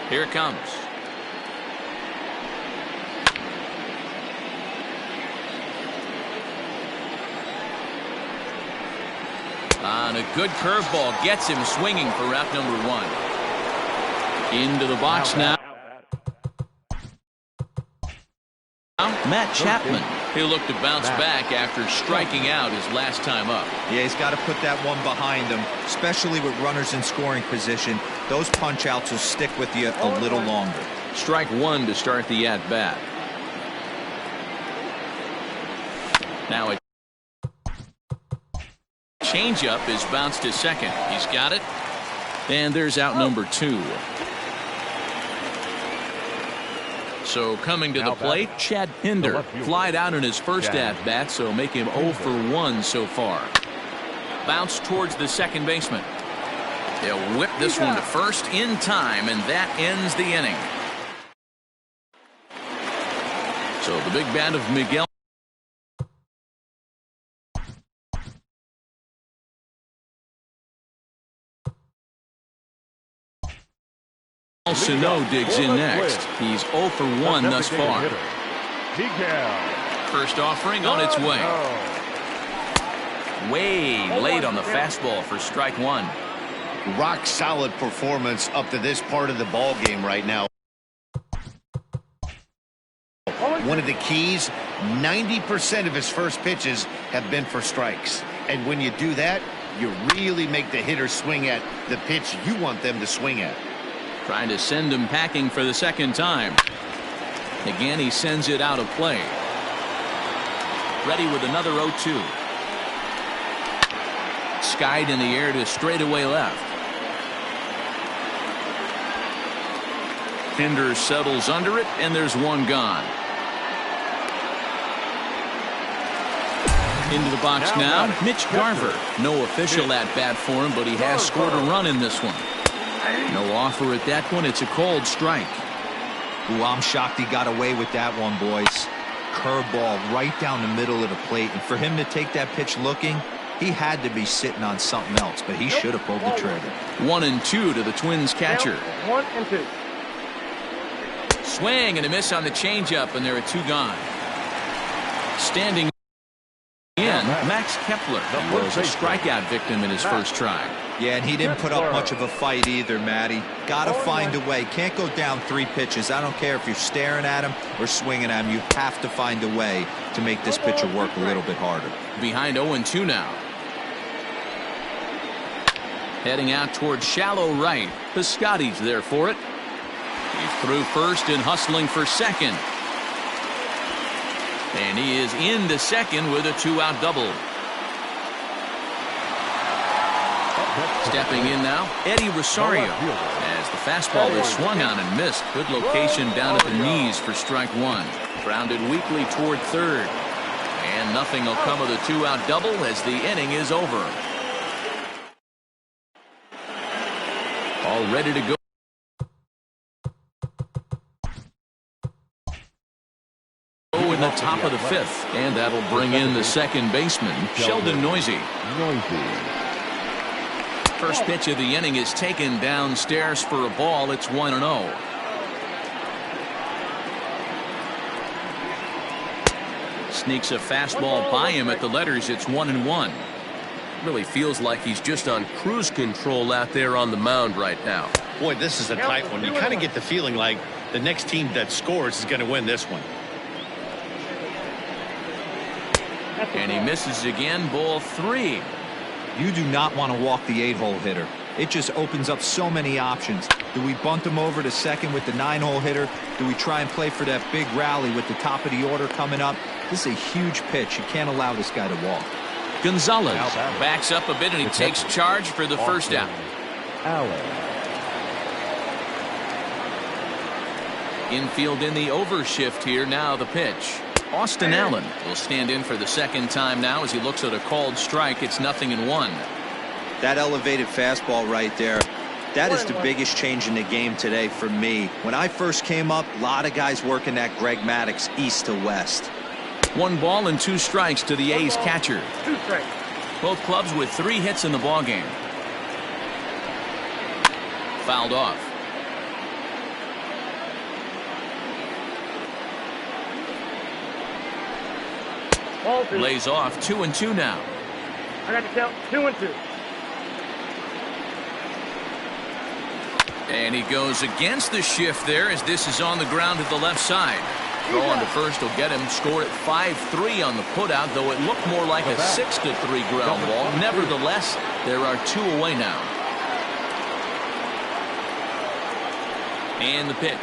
Here it comes. On a good curveball gets him swinging for route number 1. Into the box now. Matt Chapman. He'll look to bounce back after striking out his last time up. Yeah, he's got to put that one behind him, especially with runners in scoring position. Those punch outs will stick with you a little longer. Strike 1 to start the at bat. Now a changeup is bounced to second. He's got it. And there's out number 2. So coming to the plate, Chad Pinder flied out in his first at bat, so make him 0 for 1 so far. Bounce towards the second baseman. They'll whip this one to first in time, and that ends the inning. So the big bat of Miguel Sano digs in next. He's 0 for 1 thus far. First offering on its way. Way late on the fastball for strike 1. Rock solid performance up to this part of the ball game right now. One of the keys, 90% of his first pitches have been for strikes. And when you do that, you really make the hitter swing at the pitch you want them to swing at. Trying to send him packing for the second time. Again, he sends it out of play. Ready with another 0-2. Skied in the air to straightaway left. Pinder settles under it, and there's one gone. Into the box now, Mitch Garver. No official at bat for him, but he has scored a run in this one. No offer at that one. It's a cold strike. Ooh, I'm shocked he got away with that one, boys. Curveball right down the middle of the plate. And for him to take that pitch looking, he had to be sitting on something else, but he should have pulled the trigger. 1-2 to the Twins catcher. 1-2. Swing and a miss on the changeup, and there are 2 gone. Standing in, Max Kepler. He was a strikeout victim in his first try. Yeah, and he didn't put up much of a fight either, Matty. Got to find a way. Can't go down 3 pitches. I don't care if you're staring at him or swinging at him. You have to find a way to make this pitcher work a little bit harder. Behind 0-2 now. Heading out towards shallow right. Piscotty's there for it. He's through first and hustling for second. And he is into second with a 2-out double. Stepping in now, Eddie Rosario, as the fastball is swung on and missed. Good location down at the knees for strike 1. Grounded weakly toward third. And nothing will come of the 2-out double as the inning is over. All ready to go. In the top of the 5th, and that'll bring in the second baseman, Sheldon Noisy. First pitch of the inning is taken downstairs for a ball. It's 1-0. Sneaks a fastball by him at the letters. It's 1-1. Really feels like he's just on cruise control out there on the mound right now. Boy, this is a tight one. You kind of get the feeling like the next team that scores is going to win this one. And he misses again. Ball 3. You do not want to walk the 8-hole hitter. It just opens up so many options. Do we bunt him over to second with the 9-hole hitter? Do we try and play for that big rally with the top of the order coming up? This is a huge pitch. You can't allow this guy to walk. Gonzalez backs up a bit, and he takes charge for the first out. Infield in the overshift here. Now the pitch. Austin Allen will stand in for the second time now as he looks at a called strike. It's 0-1. That elevated fastball right there, that is the biggest change in the game today for me. When I first came up, a lot of guys working that Greg Maddux east to west. 1 ball and 2 strikes to the A's catcher. 2 strikes. Both clubs with 3 hits in the ballgame. Fouled off. Lays off. 2-2 now. I got to count 2-2. And he goes against the shift there as this is on the ground to the left side. Throw on to first will get him. Score at 5-3 on the putout, though it looked more like a 6-3 ground ball. Nevertheless, there are 2 away now. And the pitch.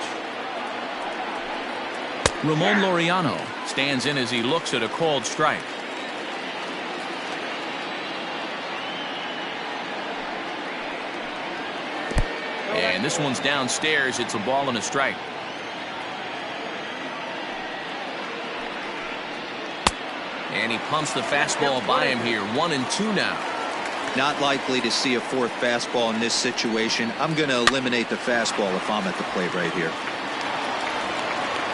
Ramon Laureano stands in as he looks at a called strike. And this one's downstairs. It's a ball and a strike. And he pumps the fastball by him here. 1-2 now. Not likely to see a 4th fastball in this situation. I'm going to eliminate the fastball if I'm at the plate right here.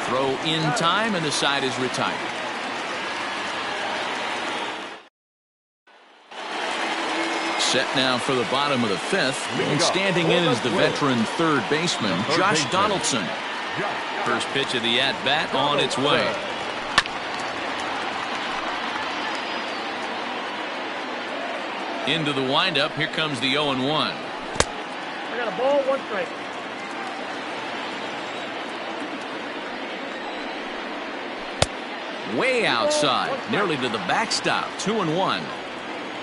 Throw in time, and the side is retired. Set now for the bottom of the 5th, and standing in is the veteran third baseman, Josh Donaldson. First pitch of the at-bat on its way. Into the windup. Here comes the 0-1. I got a ball, 1 strike. Way outside, nearly to the backstop. 2-1.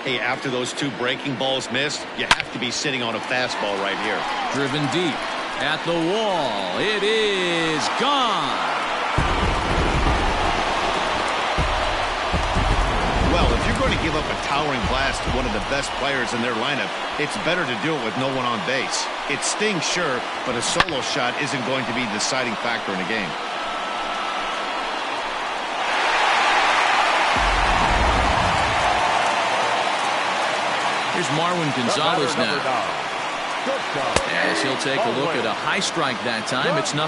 Hey, after those 2 breaking balls missed, you have to be sitting on a fastball right here. Driven deep at the wall. It is gone. Well, if you're going to give up a towering blast to one of the best players in their lineup, it's better to do it with no one on base. It stings, sure, but a solo shot isn't going to be the deciding factor in a game. Here's Marwin Gonzalez now. As he'll take a look at a high strike that time. It's 0-1.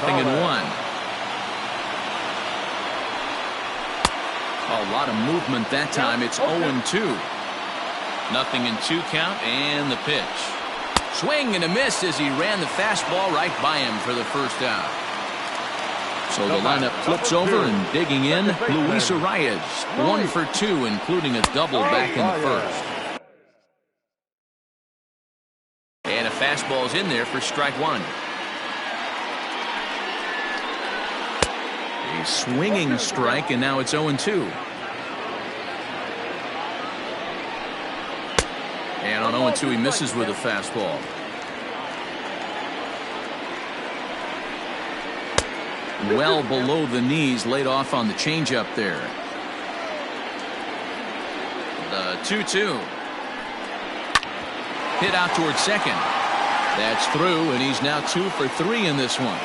A lot of movement that time. It's 0-2. 0-2 count, and the pitch. Swing and a miss as he ran the fastball right by him for the first out. So the lineup flips over, and digging in, Luis Arias. 1 for 2, including a double back in the first. And a fastball's in there for strike 1. A swinging strike, and now it's 0-2. And on 0-2, he misses with a fastball. Well below the knees, laid off on the changeup there. The 2-2. Hit out towards second. That's through, and he's now 2 for 3 in this one.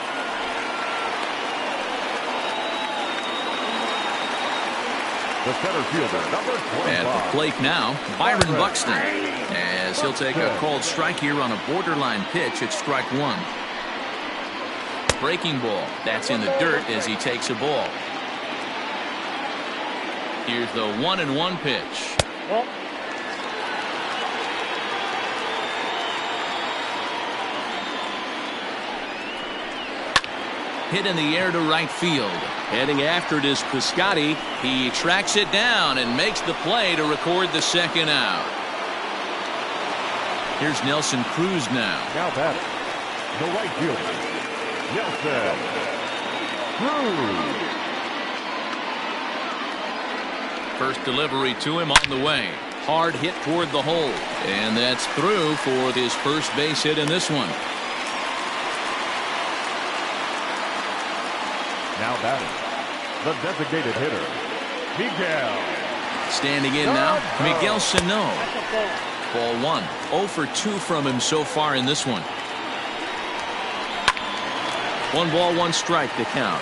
The center fielder, number 25. At the plate now, Byron Buxton, as he'll take a called strike here on a borderline pitch at strike 1. Breaking ball. That's in the dirt as he takes a ball. Here's the 1-1 pitch. Hit in the air to right field. Heading after it is Piscotty. He tracks it down and makes the play to record the second out. Here's Nelson Cruz now. Now batting, The right fielder, Nelson Cruz. First delivery to him on the way. Hard hit toward the hole. And that's through for his first base hit in this one. Now batting, the designated hitter, Miguel. Standing in now, Miguel Sano. Ball one. 0 for 2 from him so far in this one. 1 ball, 1 strike to count.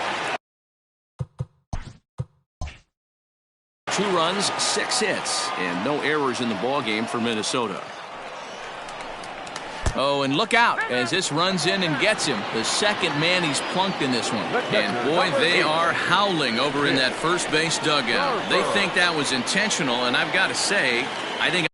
2 runs, 6 hits, and no errors in the ball game for Minnesota. Oh, and look out as this runs in and gets him. The second man he's plunked in this one. And boy, they are howling over in that first base dugout. They think that was intentional, and I've got to say, I think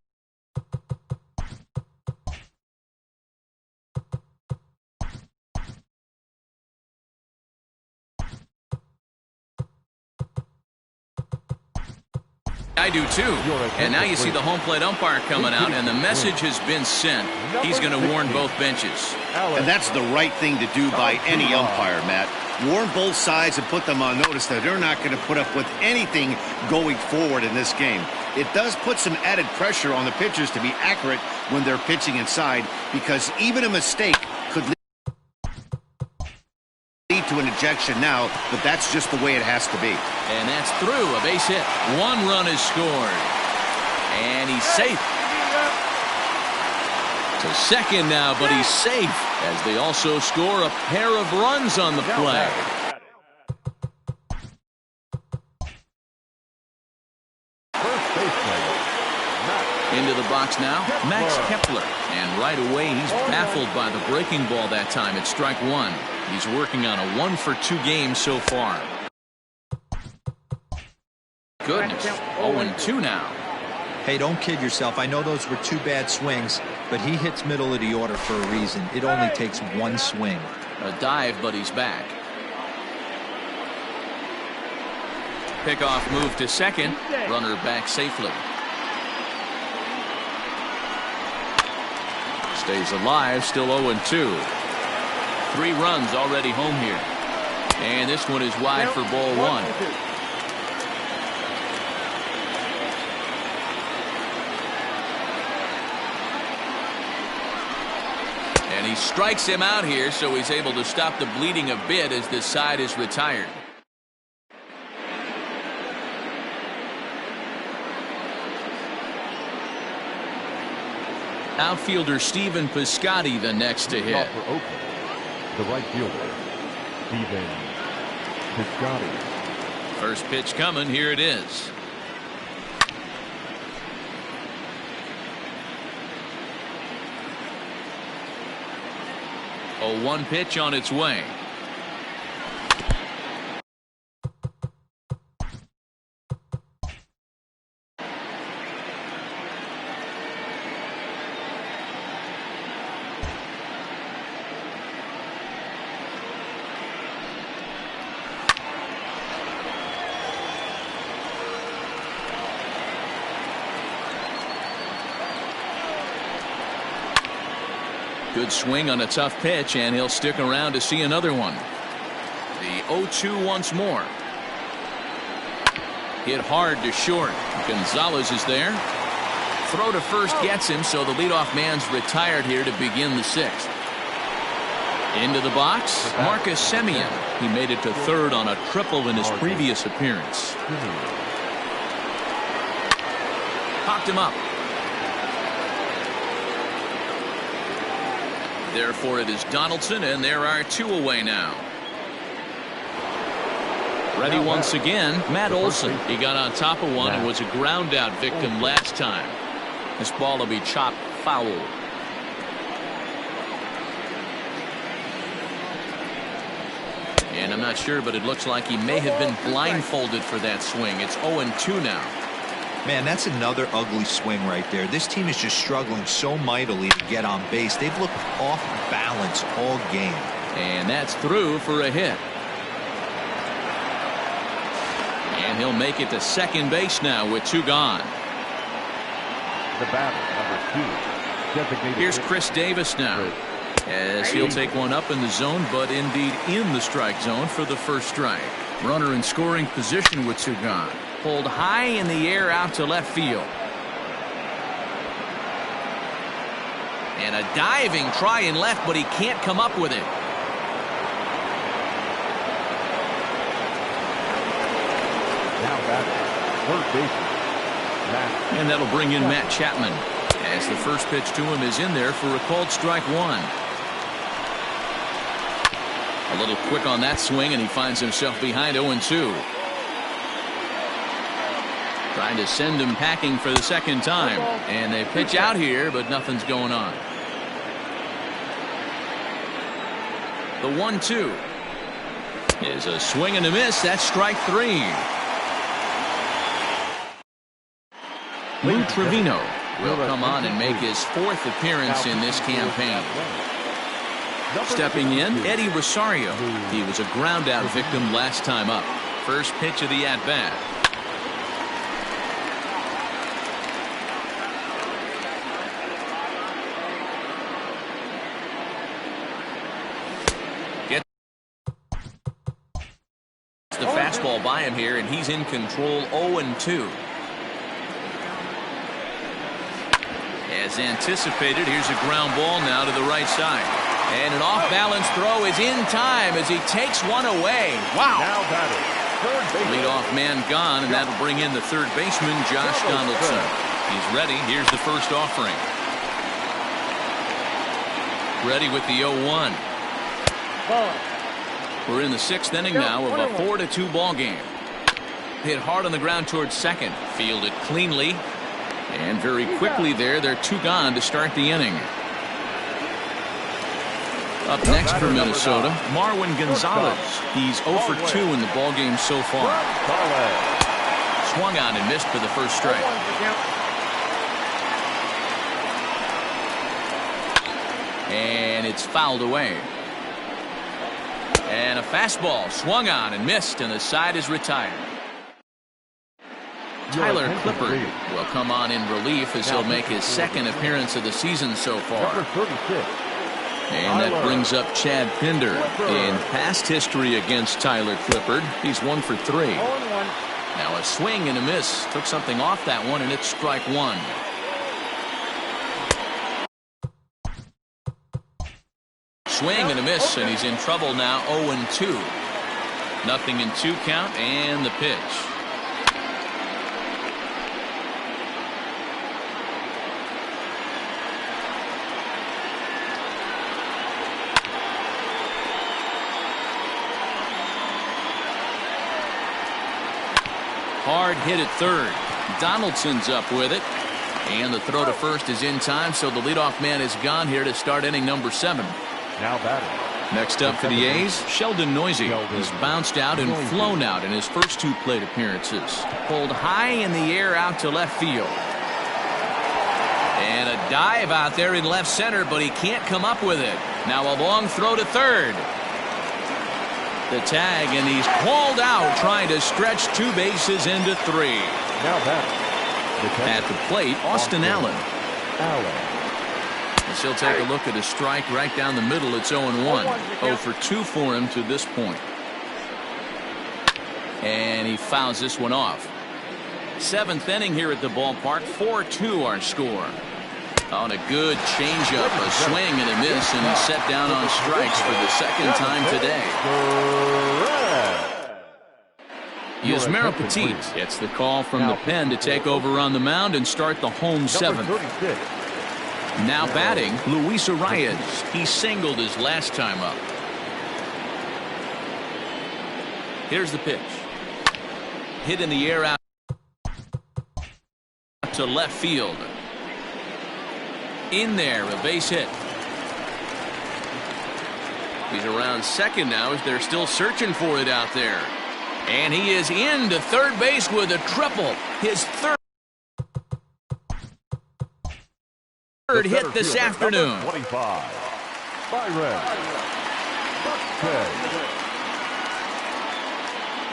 I do too. And now you see the home plate umpire coming out, and the message has been sent. He's going to warn both benches. And that's the right thing to do by any umpire, Matt. Warn both sides and put them on notice that they're not going to put up with anything going forward in this game. It does put some added pressure on the pitchers to be accurate when they're pitching inside, because even a mistake could lead to an ejection now, but that's just the way it has to be. And that's through. A base hit. 1 run is scored. And he's safe. To second now, but he's safe as they also score a pair of runs on the play. Into the box now, Max Kepler. And right away, he's baffled by the breaking ball that time at strike 1. He's working on a 1 for 2 game so far. Goodness, 0-2 now. Hey, don't kid yourself. I know those were 2 bad swings, but he hits middle of the order for a reason. It only takes 1 swing. A dive, but he's back. Pickoff move to second. Runner back safely. Stays alive, still 0-2. 3 runs already home here. And this one is wide for ball 1. And he strikes him out here, so he's able to stop the bleeding a bit as this side is retired. Outfielder Stephen Piscotty the next to hit. For Oakland, the right fielder, Stephen Piscotty. First pitch coming. Here it is. A 1 pitch on its way. Good swing on a tough pitch, and he'll stick around to see another one. The 0-2 once more. Hit hard to short. Gonzalez is there. Throw to first gets him, so the leadoff man's retired here to begin the 6th. Into the box, Marcus Semien. He made it to third on a triple in his previous appearance. Popped him up. Therefore, it is Donaldson, and there are 2 away now. Ready once again, Matt Olson. He got on top of one and was a ground out victim last time. This ball will be chopped foul. And I'm not sure, but it looks like he may have been blindfolded for that swing. It's 0-2 now. Man, that's another ugly swing right there. This team is just struggling so mightily to get on base. They've looked off balance all game. And that's through for a hit. And he'll make it to second base now with 2 gone. The batter, number 2. Here's Chris Davis now. As he'll take one up in the zone, but indeed in the strike zone for the first strike. Runner in scoring position with two gone. Pulled high in the air out to left field. And a diving try in left, but he can't come up with it. Now back, third baseman, And that'll bring in Matt Chapman, as the first pitch to him is in there for a called strike one. A little quick on that swing, and he finds himself behind 0-2. Trying to send him packing for the second time. And they pitch out here, but nothing's going on. The 1-2 is a swing and a miss. That's strike three. Lou Trevino will come on and make his fourth appearance in this campaign. Stepping in, Eddie Rosario. He was a ground out victim last time up. First pitch of the at bat. Gets the fastball by him here, and he's in control. 0-2. As anticipated, here's a ground ball now to the right side. And an off-balance throw is in time as he takes one away. Wow. now batting, third baseman. Leadoff man gone, and that'll bring in the third baseman, Josh Donaldson. He's ready. Here's the first offering. Ready with the 0-1. We're in the sixth inning now of a 4-2 ball game. Hit hard on the ground towards second. Fielded cleanly. And very quickly there, they're two gone to start the inning. Up next for Minnesota, Marwin Gonzalez. He's 0 for 2 in the ballgame so far. Swung on and missed for the first strike. And it's fouled away. And a fastball swung on and missed, and the side is retired. Tyler Clippard will come on in relief as he'll make his second appearance of the season so far. Number 36. And that brings up Chad Pinder. In past history against Tyler Clippard, he's 1 for 3. Now a swing and a miss. Took something off that one, and it's strike one. Swing and a miss, and he's in trouble now. 0-2. Nothing in 2 count, and the pitch. Hard hit at third. Donaldson's up with it. And the throw to first is in time, so the leadoff man is gone here to start inning number 7. Now batting. Next up for the A's, Sheldon Noise. He's bounced out and flown out in his first 2 plate appearances. Pulled high in the air out to left field. And a dive out there in left center, but he can't come up with it. Now a long throw to third. The tag, and he's called out trying to stretch 2 bases into 3. Now batting. At the plate, Austin Allen. As he'll take a look at a strike right down the middle. It's 0-1. 0 for 2 for him to this point. And he fouls this one off. 7th inning here at the ballpark. 4-2 our score. On a good changeup, a swing and a miss, and he's set down on strikes for the second time today. Yusmeiro Petit gets the call from the pen to take over on the mound and start the home 7th. Now batting, Luis Arias. He singled his last time up. Here's the pitch. Hit in the air out to left field. In there, a base hit. He's around second now as they're still searching for it out there. And he is into third base with a triple. His third hit this afternoon. 25. Byron.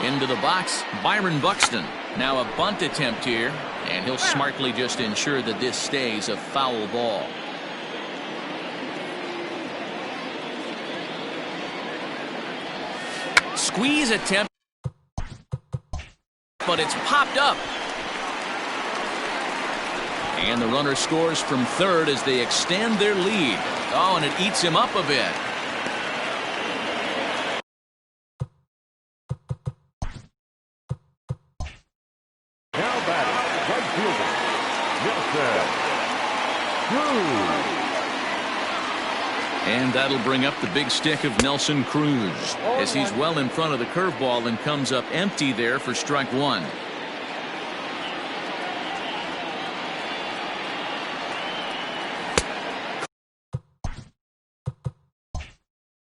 Into the box, Byron Buxton. Now a bunt attempt here, and he'll smartly just ensure that this stays a foul ball. squeeze attempt, but it's popped up. And the runner scores from third as they extend their lead. Oh, and it eats him up a bit. Now batting, right fielder, Nelson Cruz. And that'll bring up the big stick of Nelson Cruz as he's well in front of the curveball and comes up empty there for strike one.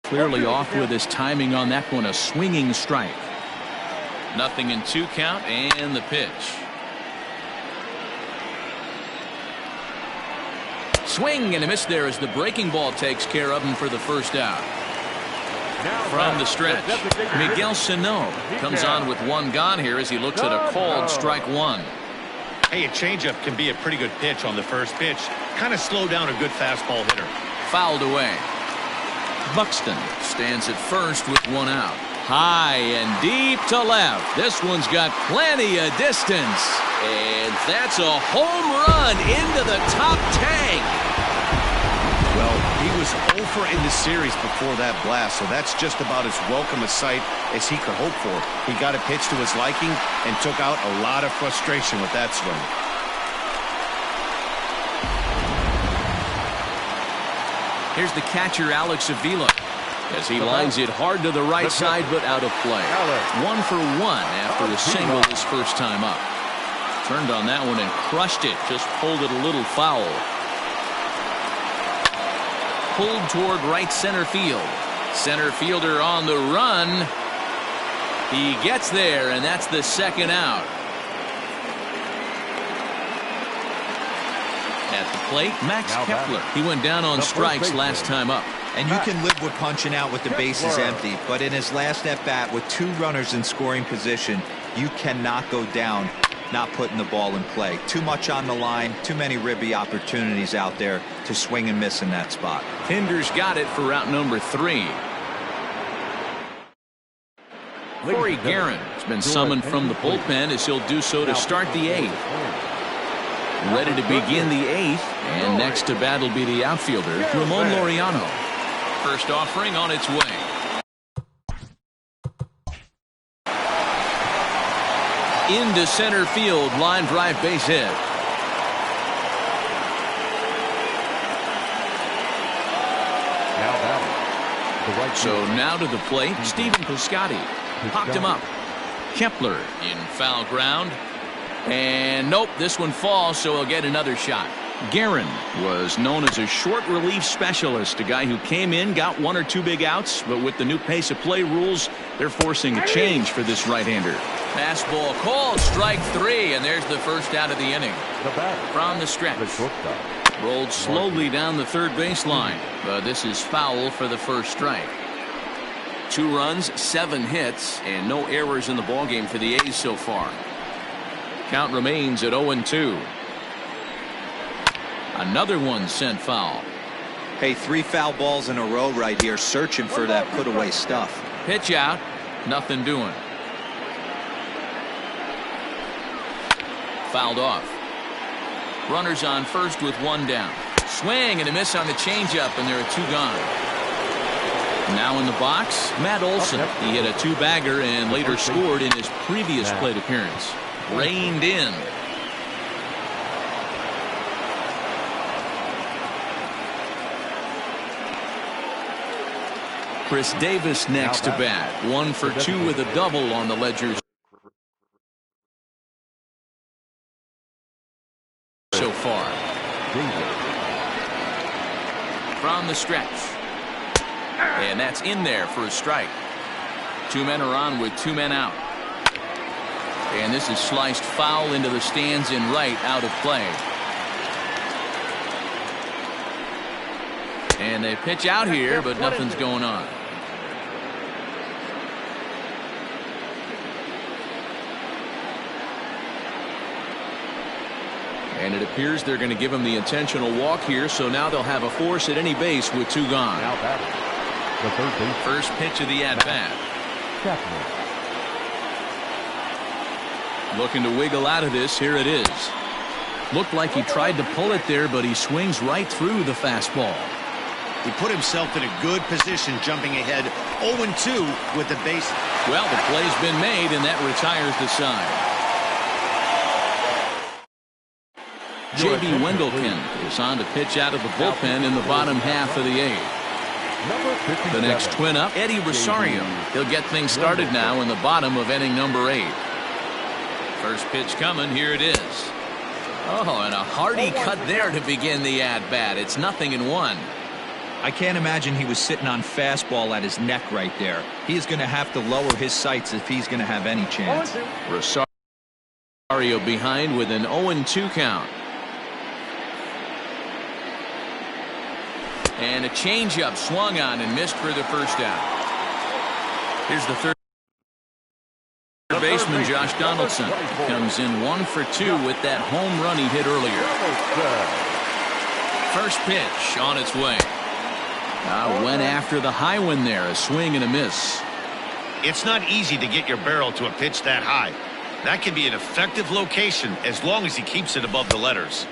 Clearly off with his timing on that one, a swinging strike. 0-2 count and the pitch. Swing and a miss there as the breaking ball takes care of him for the first out. From the stretch, Miguel Sano comes on with one gone here as he looks at a called strike one. Hey, a changeup can be a pretty good pitch on the first pitch. Kind of slow down a good fastball hitter. Fouled away. Buxton stands at first with one out. High and deep to left. This one's got plenty of distance. And that's a home run into the top tank. Well, he was 0 for in the series before that blast, so that's just about as welcome a sight as he could hope for. He got a pitch to his liking and took out a lot of frustration with that swing. Here's the catcher, Alex Avila, as he lines it hard to the right side, but out of play. 1 for 1 after a single his first time up. Turned on that one and crushed it. Just pulled it a little foul. Pulled toward right center field. Center fielder on the run. He gets there, and that's the second out. At the plate, Max Kepler. He went down on strikes last time up. And you can live with punching out with the bases empty, but in his last at-bat with 2 runners in scoring position, you cannot go down not putting the ball in play. Too much on the line, too many ribby opportunities out there to swing and miss in that spot. Tinder's got it for route number 3. Corey Guerin has been summoned from the bullpen as he'll do so to start the 8th. Ready to begin the 8th, and next to bat will be the outfielder, Ramon Laureano. First offering on its way. Into center field, line drive, base hit. So now to the plate, Stephen Piscotty. Popped him up. Kepler in foul ground. And nope, this one falls, so he'll get another shot. Guerin was known as a short relief specialist, a guy who came in, got 1 or 2 big outs, but with the new pace of play rules, they're forcing a change for this right-hander. Fastball called, strike 3, and there's the first out of the inning. From the stretch. Rolled slowly down the third baseline, but this is foul for the first strike. 2 runs, 7 hits, and no errors in the ballgame for the A's so far. Count remains at 0-2. Another one sent foul. Hey, 3 foul balls in a row right here, searching for that put-away stuff. Pitch out, nothing doing. Fouled off. Runners on first with 1 down. Swing and a miss on the changeup, and there are 2 gone. Now in the box, Matt Olson. He hit a 2-bagger and later scored in his previous plate appearance. Reined in. Chris Davis next to bat. 1 for 2 with a double on the ledger so far. From the stretch. And that's in there for a strike. 2 men are on with 2 men out. And this is sliced foul into the stands in right, out of play. And they pitch out here, but nothing's going on. And it appears they're going to give him the intentional walk here, so now they'll have a force at any base with 2 gone. First pitch of the at-bat. Chapman. Looking to wiggle out of this. Here it is. Looked like he tried to pull it there, but he swings right through the fastball. He put himself in a good position jumping ahead 0-2 with the base. Well, the play's been made, and that retires the side. J.B. Wendelken is on to pitch out of the bullpen in the bottom half of the eighth. The next twin up, Eddie Rosario. He'll get things started now in the bottom of inning number 8. First pitch coming. Here it is. Oh, and a hearty cut there to begin the at-bat. It's 0-1. I can't imagine he was sitting on fastball at his neck right there. He is going to have to lower his sights if he's going to have any chance. Rosario behind with an 0-2 count. And a changeup swung on and missed for the first out. Here's the third baseman, Josh Donaldson. Comes in 1 for 2 with that home run he hit earlier. First pitch on its way. Went after the high one there. A swing and a miss. It's not easy to get your barrel to a pitch that high. That can be an effective location as long as he keeps it above the letters.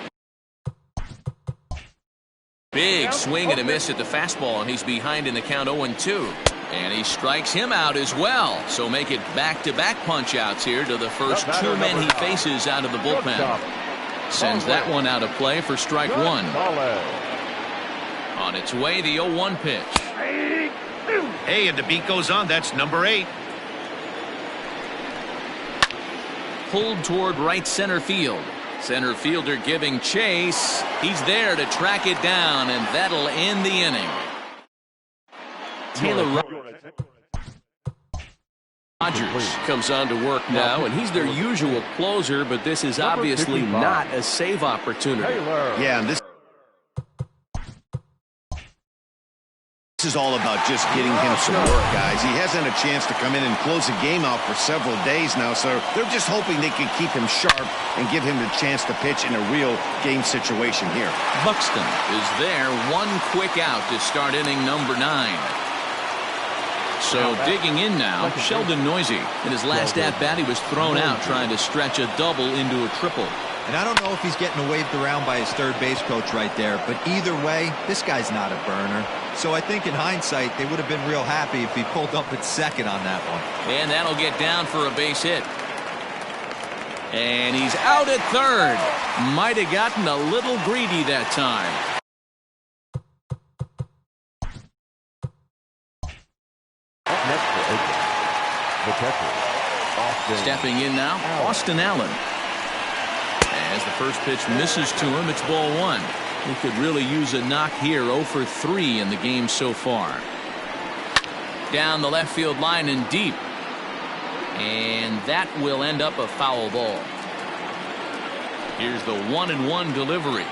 Big swing and a miss at the fastball, and he's behind in the count 0-2. And he strikes him out as well. So make it back-to-back punch-outs here to the first 2 men he faces out of the bullpen. Sends that one out of play for strike 1. On its way, the 0-1 pitch. Hey, and the beat goes on. That's number 8. Pulled toward right center field. Center fielder giving chase. He's there to track it down, and that'll end the inning. Taylor Rogers comes on to work now, and he's their usual closer, but this is obviously not a save opportunity. Yeah, and this is all about just getting him some work, guys. He hasn't a chance to come in and close the game out for several days now, so they're just hoping they can keep him sharp and give him the chance to pitch in a real game situation here. Buxton is there, 1 quick out to start inning number 9. So digging in now, Sheldon Noisy. In his last at-bat, he was thrown out trying to stretch a double into a triple. And I don't know if he's getting waved around by his third base coach right there, but either way, this guy's not a burner. So I think in hindsight, they would have been real happy if he pulled up at second on that one. And that'll get down for a base hit. And he's out at third. Might have gotten a little greedy that time. Stepping in now, Austin Allen. As the first pitch misses to him, it's ball 1. He could really use a knock here. 0 for 3 in the game so far. Down the left field line and deep. And that will end up a foul ball. Here's the 1-1 delivery.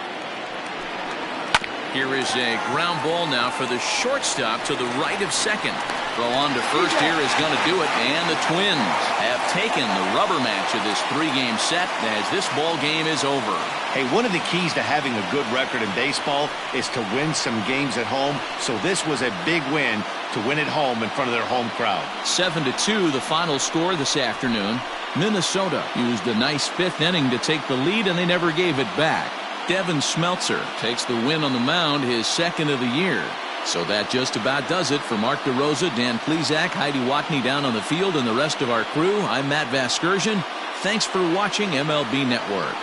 Here is a ground ball now for the shortstop to the right of second. Throw on to first here is going to do it, and the Twins have taken the rubber match of this 3-game set as this ball game is over. Hey, one of the keys to having a good record in baseball is to win some games at home, so this was a big win to win at home in front of their home crowd. 7-2 the final score this afternoon. Minnesota used a nice 5th inning to take the lead, and they never gave it back. Devin Smeltzer takes the win on the mound, his 2nd of the year. So that just about does it. For Mark DeRosa, Dan Plesac, Heidi Watney down on the field, and the rest of our crew, I'm Matt Vasgersian. Thanks for watching MLB Network.